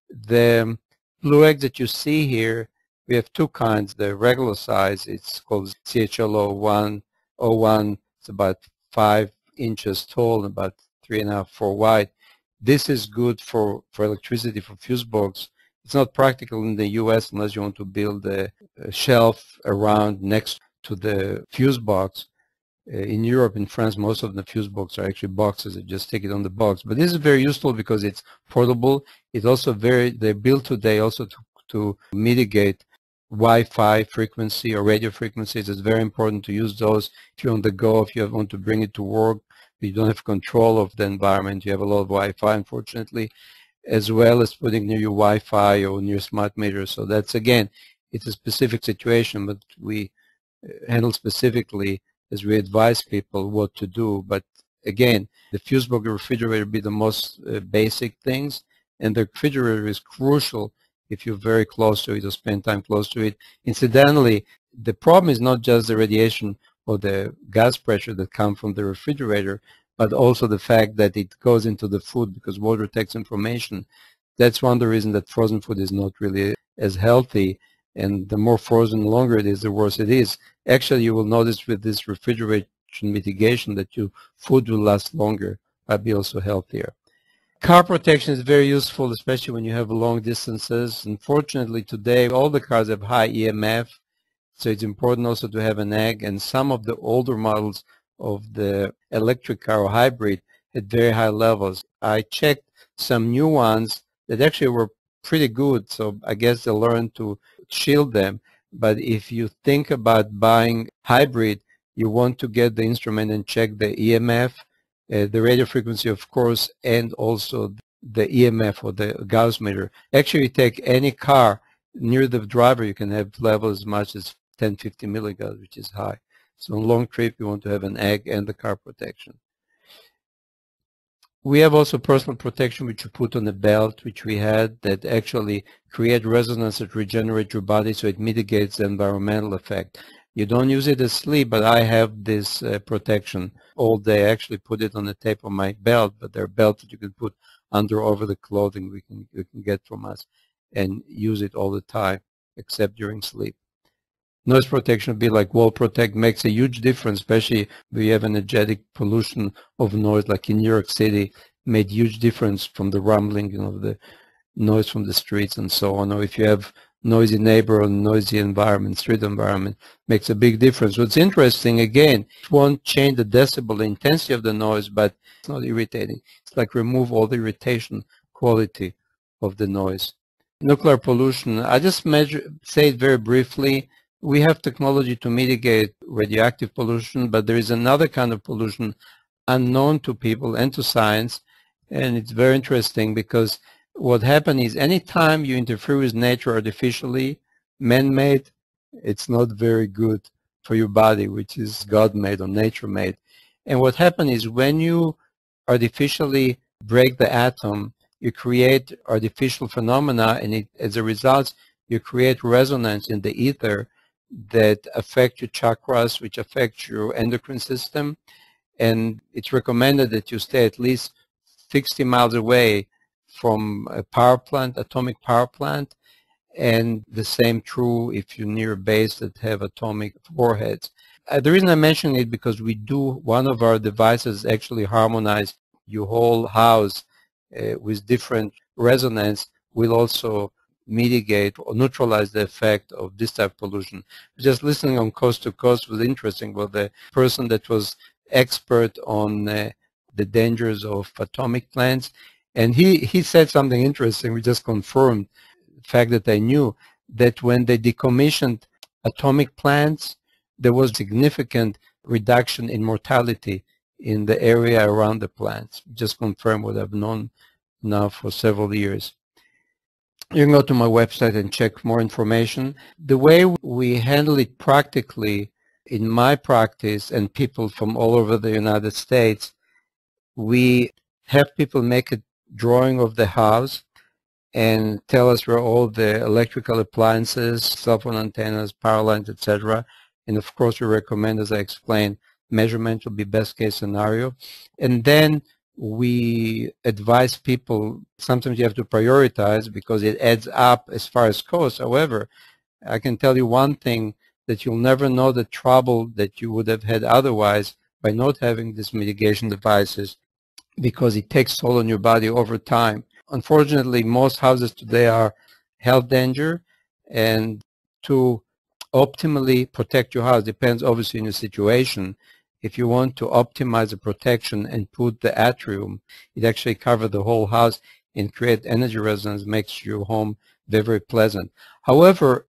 The blue egg that you see here, we have two kinds. The regular size, it's called CHLO 101. It's about 5 inches tall and about 3.5, 4 wide. This is good for electricity for fuse box. It's not practical in the US unless you want to build a shelf around next to the fuse box. In Europe, in France, most of the fuse boxes are actually boxes. You just stick it on the box. But this is very useful because it's portable. It's also they're built today also to mitigate Wi-Fi frequency or radio frequencies. It's very important to use those if you're on the go, if you want to bring it to work. You don't have control of the environment. You have a lot of Wi-Fi, unfortunately, as well as putting near your Wi-Fi or near smart meters. So that's, again, it's a specific situation, but we handle specifically as we advise people what to do. But again, the fuse box refrigerator be the most basic things, and the refrigerator is crucial if you're very close to it or spend time close to it. Incidentally, the problem is not just the radiation or the gas pressure that come from the refrigerator, but also the fact that it goes into the food because water takes information. That's one of the reasons that frozen food is not really as healthy, and the more frozen the longer it is, the worse it is. Actually, you will notice with this refrigeration mitigation that your food will last longer, but be also healthier. Car protection is very useful, especially when you have long distances. Unfortunately, today, all the cars have high EMF, so it's important also to have an egg, and some of the older models of the electric car or hybrid had very high levels. I checked some new ones that actually were pretty good, so I guess they learned to shield them. But if you think about buying hybrid, you want to get the instrument and check the EMF, the radio frequency, of course, and also the EMF or the Gauss meter. Actually, you take any car near the driver, you can have levels as much as 10, 50 milligauss, which is high. So on a long trip, you want to have an egg and the car protection. We have also personal protection, which you put on the belt, which we had, that actually create resonance that regenerate your body, so it mitigates the environmental effect. You don't use it as sleep, but I have this protection all day. I actually put it on the tape of my belt, but there are belts that you can put under over the clothing you can get from us and use it all the time, except during sleep. Noise protection would be like wall protect, makes a huge difference, especially if we have energetic pollution of noise, like in New York City, made huge difference from the rumbling, the noise from the streets and so on. Or if you have noisy neighbor or noisy environment, street environment, makes a big difference. What's interesting, again, it won't change the decibel, the intensity of the noise, but it's not irritating. It's like remove all the irritation quality of the noise. Nuclear pollution, I just say it very briefly. We have technology to mitigate radioactive pollution, but there is another kind of pollution unknown to people and to science, and it's very interesting because what happens is anytime you interfere with nature artificially, man-made, it's not very good for your body, which is God-made or nature-made. And what happens is when you artificially break the atom, you create artificial phenomena, and as a result, you create resonance in the ether that affect your chakras, which affect your endocrine system. And it's recommended that you stay at least 60 miles away from a power plant, atomic power plant, and the same true if you're near a base that have atomic warheads. The reason I mention it because one of our devices actually harmonize your whole house with different resonance, will also mitigate or neutralize the effect of this type of pollution. Just listening on Coast to Coast was interesting. Well, the person that was expert on the dangers of atomic plants, and he said something interesting. We just confirmed the fact that I knew that when they decommissioned atomic plants, there was significant reduction in mortality in the area around the plants. Just confirmed what I've known now for several years. You can go to my website and check more information. The way we handle it practically in my practice and people from all over the United States, we have people make a drawing of the house and tell us where all the electrical appliances, cell phone antennas, power lines, etc. And of course, we recommend, as I explained, measurement will be best case scenario. And then we advise people, sometimes you have to prioritize because it adds up as far as cost. However, I can tell you one thing, that you'll never know the trouble that you would have had otherwise by not having these mitigation devices. because it takes toll on your body over time. Unfortunately, most houses today are health danger, and to optimally protect your house depends obviously on your situation. If you want to optimize the protection and put the atrium, it actually covers the whole house and create energy resonance, makes your home very, very pleasant. However,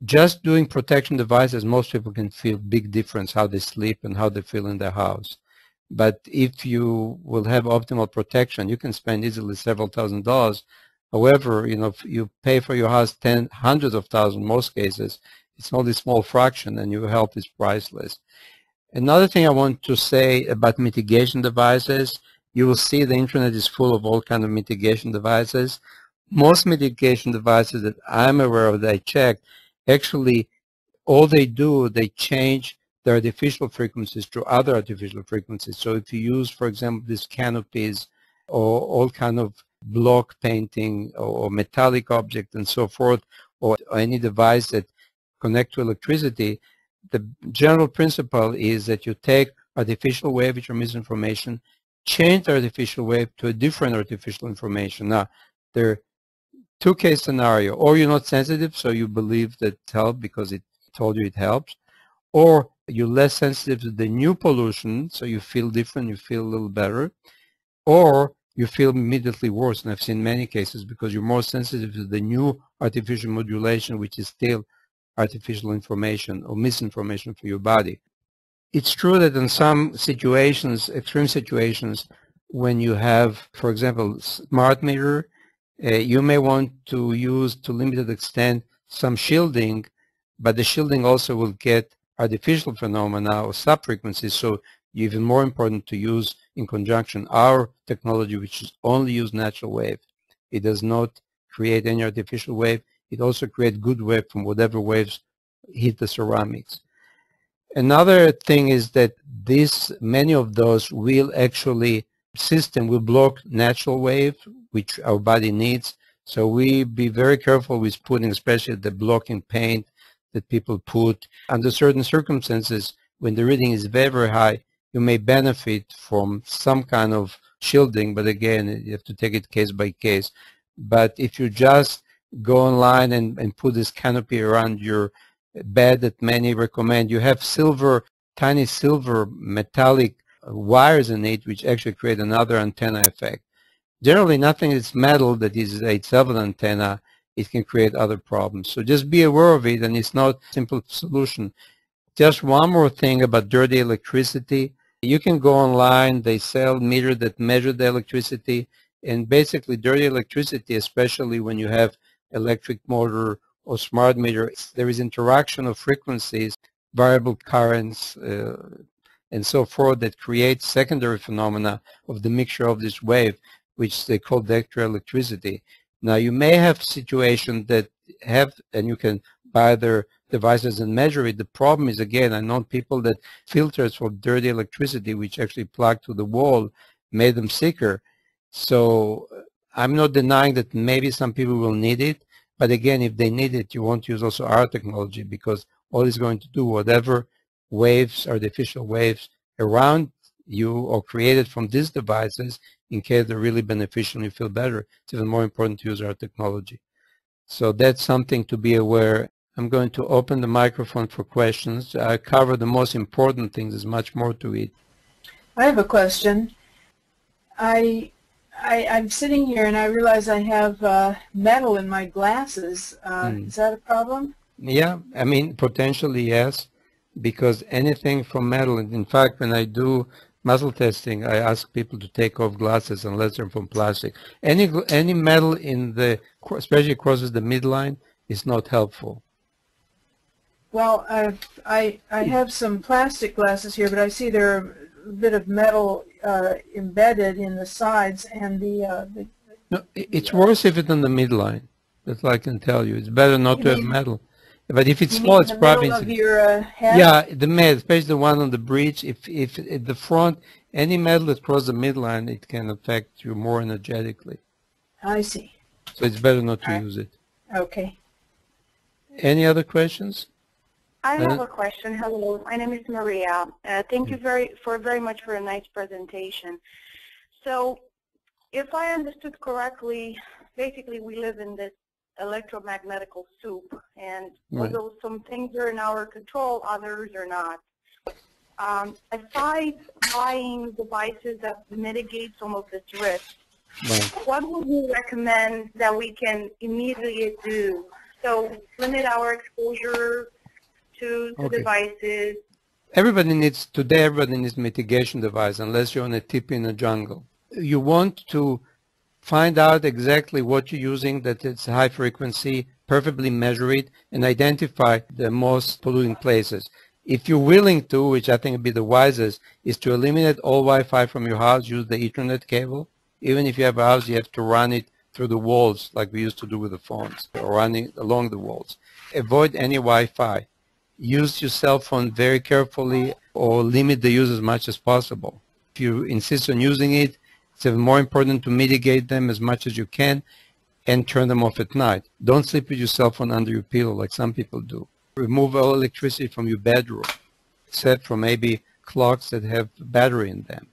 just doing protection devices, most people can feel big difference how they sleep and how they feel in their house. But if you will have optimal protection, you can spend easily several $1,000s. However, if you pay for your house hundreds of thousands, most cases, it's only a small fraction, and your health is priceless. Another thing I want to say about mitigation devices, you will see the internet is full of all kinds of mitigation devices. Most mitigation devices that I'm aware of that I checked, actually all they do, they change the artificial frequencies to other artificial frequencies. So if you use, for example, these canopies or all kind of block painting or metallic object and so forth, or any device that connect to electricity, the general principle is that you take artificial wave, which are misinformation, change the artificial wave to a different artificial information. Now, there are two-case scenario, or you're not sensitive, so you believe that it helps because it told you it helps, or you're less sensitive to the new pollution, so you feel different, you feel a little better, or you feel immediately worse, and I've seen many cases because you're more sensitive to the new artificial modulation, which is still artificial information or misinformation for your body. It's true that in some situations, extreme situations, when you have, for example, smart meter, you may want to use to limited extent some shielding, but the shielding also will get artificial phenomena or sub-frequencies, so even more important to use in conjunction our technology, which is only use natural wave. It does not create any artificial wave. It also creates good wave from whatever waves hit the ceramics. Another thing is that many of those system will block natural wave, which our body needs. So we be very careful with putting, especially the blocking paint that people put. Under certain circumstances, when the reading is very, very high, you may benefit from some kind of shielding, but again, you have to take it case by case. But if you just go online and put this canopy around your bed that many recommend, you have tiny silver metallic wires in it, which actually create another antenna effect. Generally, nothing is metal that is itself an antenna. It can create other problems. So just be aware of it, and it's not a simple solution. Just one more thing about dirty electricity. You can go online. They sell meters that measure the electricity, and basically dirty electricity, especially when you have electric motor or smart meter, there is interaction of frequencies, variable currents, and so forth that create secondary phenomena of the mixture of this wave, which they call electricity. Now, you may have situations that and you can buy their devices and measure it. The problem is, again, I know people that filters for dirty electricity, which actually plug to the wall, made them sicker. So I'm not denying that maybe some people will need it, but again, if they need it, you want to use also our technology, because all it's going to do, whatever waves, artificial waves around you or created from these devices, in case they're really beneficial and you feel better, it's even more important to use our technology. So that's something to be aware. I'm going to open the microphone for questions. I cover the most important things. There's much more to it. I have a question. I'm sitting here and I realize I have metal in my glasses. Is that a problem? Yeah, I mean, potentially yes, because anything from metal, and in fact, when I do muzzle testing, I ask people to take off glasses unless they're from plastic. Any metal especially crosses the midline, is not helpful. Well, I have some plastic glasses here, but I see there are a bit of metal embedded in the sides and No, it's worse if it's on the midline. That's all I can tell you. It's better not to have metal. But if it's small, it's probably the middle of your head? Yeah, the metal, especially the one on the bridge. If at the front, any metal that crosses the midline, it can affect you more energetically. I see. So it's better not to use it. Okay. Any other questions? I have a question. Hello, my name is Maria. Thank you very much for a nice presentation. So if I understood correctly, basically we live in this electromagnetical soup, and Right. although some things are in our control, others are not. Aside buying devices that mitigate some of this risk, Right. what would you recommend that we can immediately do? So limit our exposure to Okay. devices. Everybody needs mitigation device unless you're on a tip in a jungle. You want to find out exactly what you're using, that it's high frequency, perfectly measure it, and identify the most polluting places. If you're willing to, which I think would be the wisest, is to eliminate all Wi-Fi from your house, use the Ethernet cable. Even if you have a house, you have to run it through the walls like we used to do with the phones, or running along the walls. Avoid any Wi-Fi. Use your cell phone very carefully or limit the use as much as possible. If you insist on using it, it's even more important to mitigate them as much as you can and turn them off at night. Don't sleep with your cell phone under your pillow like some people do. Remove all electricity from your bedroom, except for maybe clocks that have battery in them.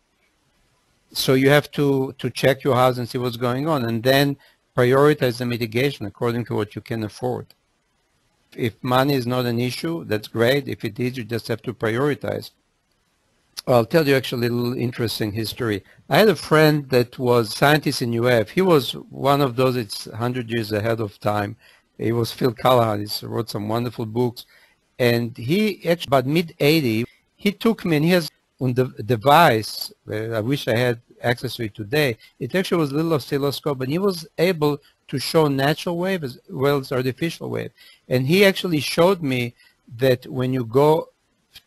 So you have to check your house and see what's going on, and then prioritize the mitigation according to what you can afford. If money is not an issue, that's great. If it is, you just have to prioritize. I'll tell you actually a little interesting history. I had a friend that was a scientist in UF. He was one of those, it's 100 years ahead of time. He was Phil Callahan. He wrote some wonderful books. And he actually, about mid-80, he took me, and he has on the device, I wish I had access to it today, it actually was a little oscilloscope, and he was able to show natural wave as well as artificial wave. And he actually showed me that when you go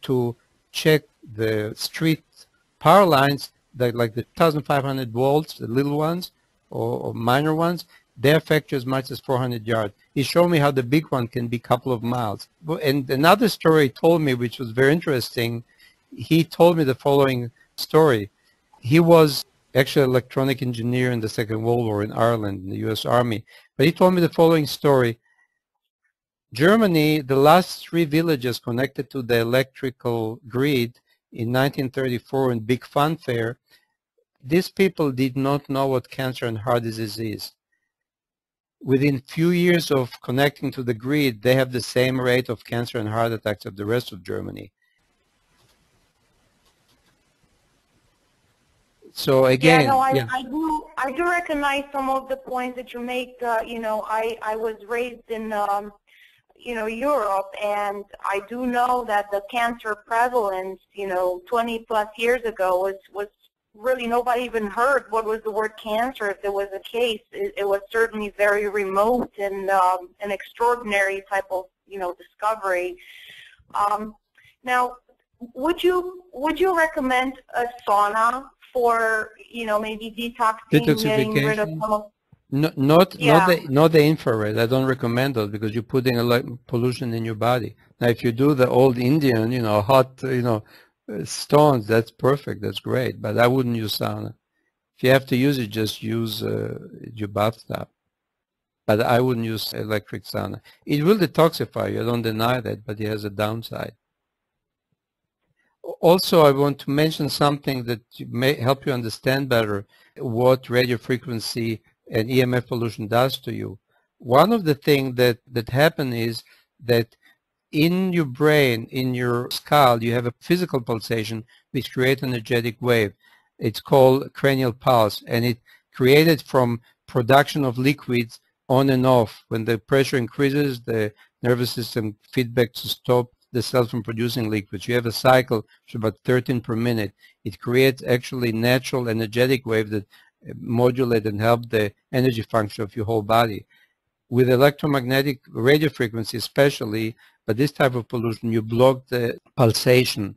to check the street power lines, like the 1,500 volts, the little ones or minor ones, they affect you as much as 400 yards. He showed me how the big one can be a couple of miles. And another story he told me, which was very interesting, he told me the following story. He was actually an electronic engineer in the Second World War in Ireland, in the U.S. Army. But he told me the following story. Germany, the last 3 villages connected to the electrical grid in 1934 in big funfair, these people did not know what cancer and heart disease is. Within few years of connecting to the grid, they have the same rate of cancer and heart attacks as the rest of Germany. So again, Yeah, no, I do recognize some of the points that you make. I was raised in Europe, and I do know that the cancer prevalence 20 plus years ago was really, nobody even heard what was the word cancer. If there was a case, it was certainly very remote and an extraordinary type of discovery. Now, would you recommend a sauna for maybe detoxing, getting rid of some of? Not the infrared. I don't recommend those because you're putting a lot of pollution in your body. Now, if you do the old Indian, hot, stones, that's perfect. That's great. But I wouldn't use sauna. If you have to use it, just use your bathtub. But I wouldn't use electric sauna. It will detoxify you. I don't deny that, but it has a downside. Also, I want to mention something that may help you understand better what radio frequency and EMF pollution does to you. One of the things that happen is that in your brain, in your skull, you have a physical pulsation which creates an energetic wave. It's called cranial pulse, and it created from production of liquids on and off. When the pressure increases, the nervous system feedback to stop the cells from producing liquids. You have a cycle which is about 13 per minute. It creates actually natural energetic wave that modulate and help the energy function of your whole body. With electromagnetic radio frequency especially, but this type of pollution, you block the pulsation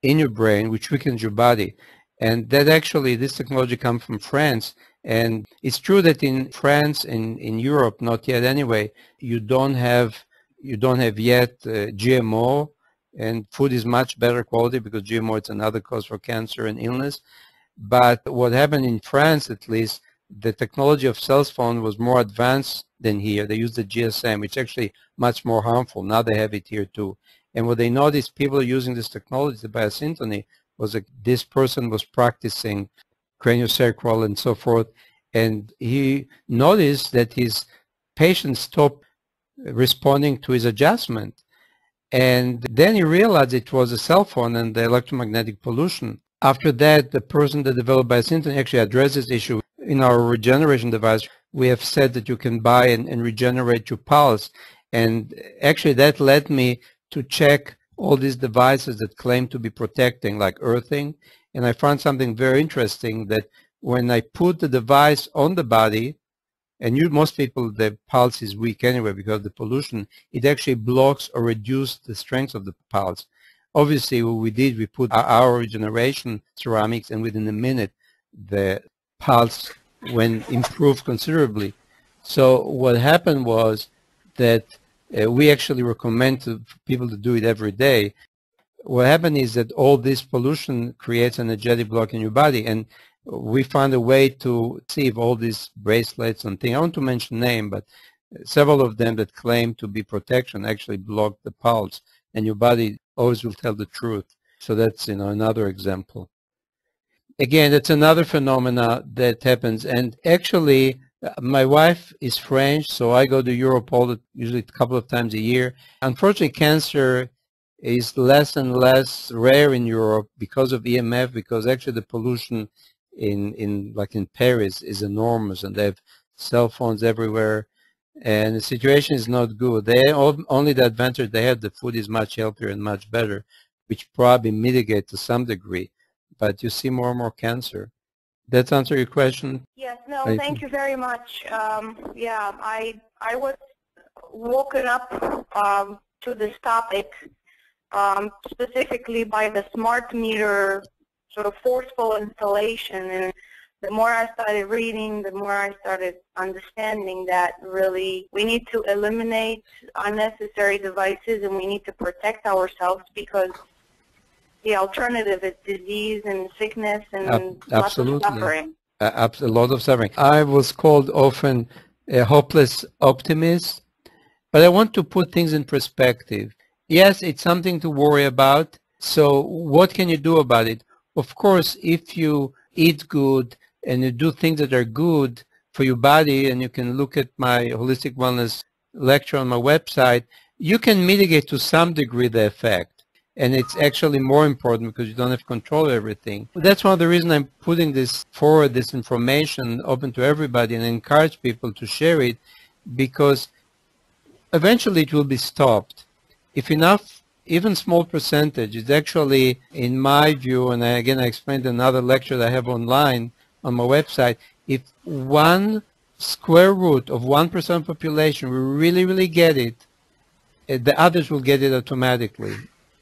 in your brain, which weakens your body. And that actually, this technology comes from France. And it's true that in France, in Europe, not yet anyway, you don't have yet GMO, and food is much better quality because GMO is another cause for cancer and illness. But what happened in France, at least, the technology of cell phone was more advanced than here. They used the GSM, which is actually much more harmful. Now they have it here too. And what they noticed, people using this technology, the biosyntony, was that this person was practicing craniosacral and so forth. And he noticed that his patients stopped responding to his adjustment. And then he realized it was a cell phone and the electromagnetic pollution. After that, the person that developed biosyntony actually addressed this issue. In our regeneration device, we have said that you can buy and regenerate your pulse. And actually that led me to check all these devices that claim to be protecting, like earthing. And I found something very interesting, that when I put the device on the body, and most people, the pulse is weak anyway because of the pollution, it actually blocks or reduces the strength of the pulse. Obviously, what we did, we put our regeneration ceramics, and within a minute, the pulse went improved considerably. So what happened was that we actually recommend to people to do it every day. What happened is that all this pollution creates an energetic block in your body, and we found a way to see if all these bracelets and things, I want to mention name, but several of them that claim to be protection actually block the pulse, and your body always will tell the truth. So that's, another example. Again, that's another phenomena that happens. And actually, my wife is French, so I go to Europe usually a couple of times a year. Unfortunately, cancer is less and less rare in Europe because of EMF, because actually the pollution like in Paris is enormous, and they have cell phones everywhere, and the situation is not good. Only the advantage they have, the food is much healthier and much better, which probably mitigate to some degree, but you see more and more cancer. That answer your question? Yes, no, thank you very much. Yeah, I was woken up to this topic specifically by the smart meter sort of forceful installation, and the more I started reading, the more I started understanding that really we need to eliminate unnecessary devices and we need to protect ourselves, because the alternative is disease and sickness and lots of suffering. A lot of suffering. I was called often a hopeless optimist, but I want to put things in perspective. Yes, it's something to worry about. So what can you do about it? Of course, if you eat good and you do things that are good for your body, and you can look at my holistic wellness lecture on my website, you can mitigate to some degree the effect. And it's actually more important because you don't have control of everything. That's one of the reasons I'm putting this forward, this information open to everybody, and encourage people to share it, because eventually it will be stopped. If enough, even small percentage, is actually, in my view, and I explained in another lecture that I have online on my website, if 1 square root of 1% of population will really, really get it, the others will get it automatically.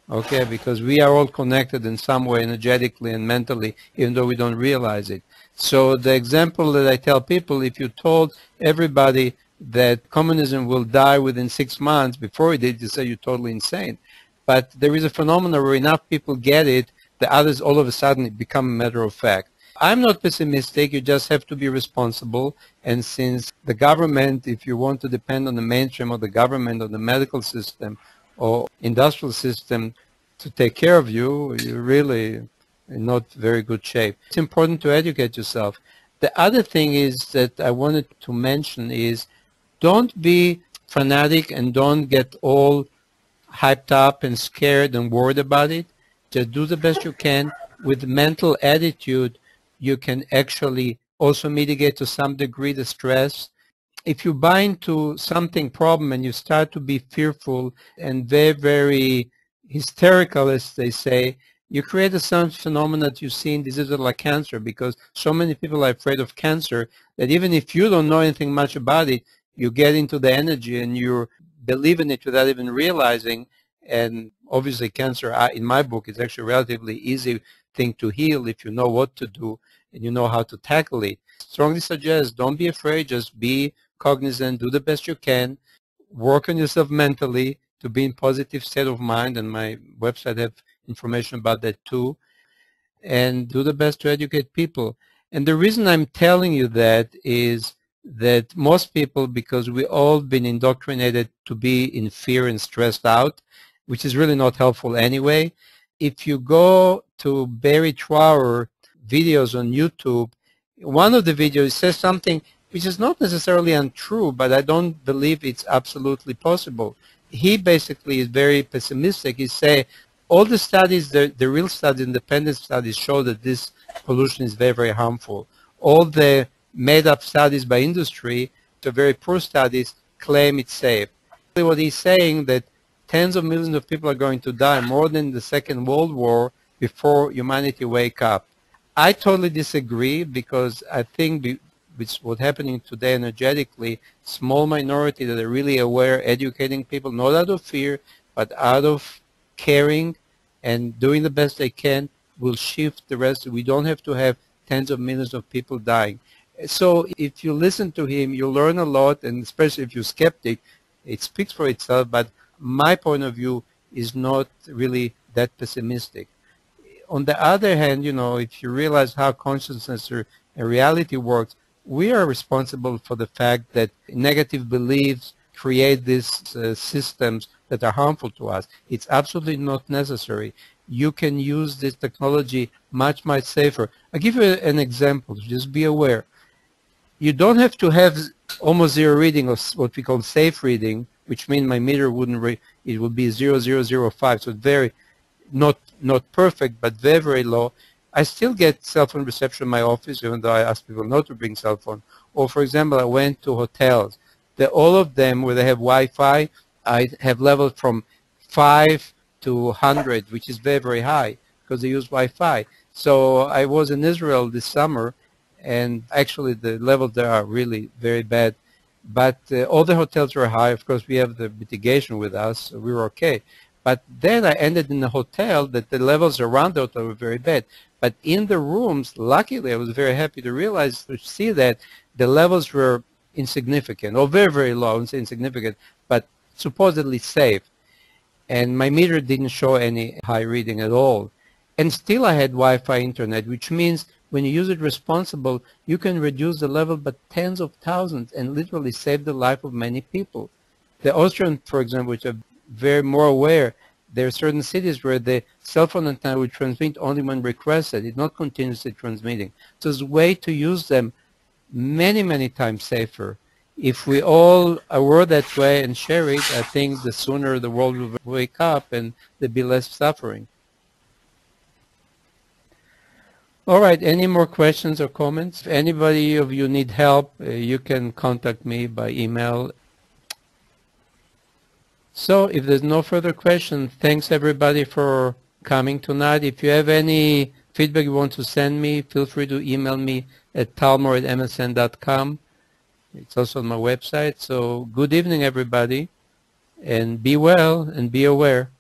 Okay, because we are all connected in some way, energetically and mentally, even though we don't realize it. So the example that I tell people, if you told everybody that communism will die within 6 months, before it did, you say you're totally insane. But there is a phenomenon where enough people get it, the others all of a sudden become a matter of fact. I'm not pessimistic, you just have to be responsible. And since the government, if you want to depend on the mainstream of the government or the medical system or industrial system to take care of you, you're really in not very good shape. It's important to educate yourself. The other thing is that I wanted to mention is, don't be fanatic and don't get all hyped up and scared and worried about it. Just do the best you can. With mental attitude, you can actually also mitigate to some degree the stress. If you buy into something problem and you start to be fearful and very, very hysterical, as they say, you create a some phenomenon that you see in diseases like cancer, because so many people are afraid of cancer that even if you don't know anything much about it, you get into the energy and you believe in it without even realizing. And obviously cancer, in my book, is actually a relatively easy thing to heal if you know what to do and you know how to tackle it. Strongly suggest, don't be afraid, just be cognizant, do the best you can, work on yourself mentally to be in positive state of mind, and my website have information about that too, and do the best to educate people. And the reason I'm telling you that is that most people, because we all been indoctrinated to be in fear and stressed out, which is really not helpful anyway. If you go to Barry Trower, videos on YouTube. One of the videos says something which is not necessarily untrue, but I don't believe it's absolutely possible. He basically is very pessimistic. He say all the studies, the real studies, independent studies, show that this pollution is very, very harmful. All the made-up studies by industry, the very poor studies, claim it's safe. What he's saying that tens of millions of people are going to die, more than the Second World War, before humanity wake up. I totally disagree, because I think with what's happening today energetically, small minority that are really aware, educating people, not out of fear, but out of caring and doing the best they can, will shift the rest. We don't have to have tens of millions of people dying. So if you listen to him, you learn a lot, and especially if you're skeptic, it speaks for itself, but my point of view is not really that pessimistic. On the other hand, you know, if you realize how consciousness or reality works, we are responsible for the fact that negative beliefs create these systems that are harmful to us. It's absolutely not necessary. You can use this technology much, much safer. I'll give you an example. Just be aware. You don't have to have almost zero reading of what we call safe reading, which means my meter wouldn't read, it would be 0005, so very, not perfect, but very, very low. I still get cell phone reception in my office, even though I ask people not to bring cell phone. Or, for example, I went to hotels. All of them, where they have Wi-Fi, I have levels from 5 to 100, which is very, very high, because they use Wi-Fi. So I was in Israel this summer, and actually the levels there are really very bad. But all the hotels were high. Of course, we have the mitigation with us, so we were okay. But then I ended in a hotel that the levels around the hotel were very bad. But in the rooms, luckily, I was very happy to see that the levels were insignificant, or very, very low. I wouldn't say insignificant, but supposedly safe. And my meter didn't show any high reading at all. And still I had Wi-Fi internet, which means when you use it responsible, you can reduce the level by tens of thousands and literally save the life of many people. The Austrians, for example, which are very more aware, there are certain cities where the cell phone antenna will transmit only when requested. It's not continuously transmitting. So there's a way to use them many, many times safer. If we all were that way and share it, I think the sooner the world will wake up and there'll be less suffering. All right, any more questions or comments? If anybody of you need help, you can contact me by email. So if there's no further questions, thanks everybody for coming tonight. If you have any feedback you want to send me, feel free to email me at talmor@msn.com. It's also on my website. So good evening, everybody, and be well and be aware.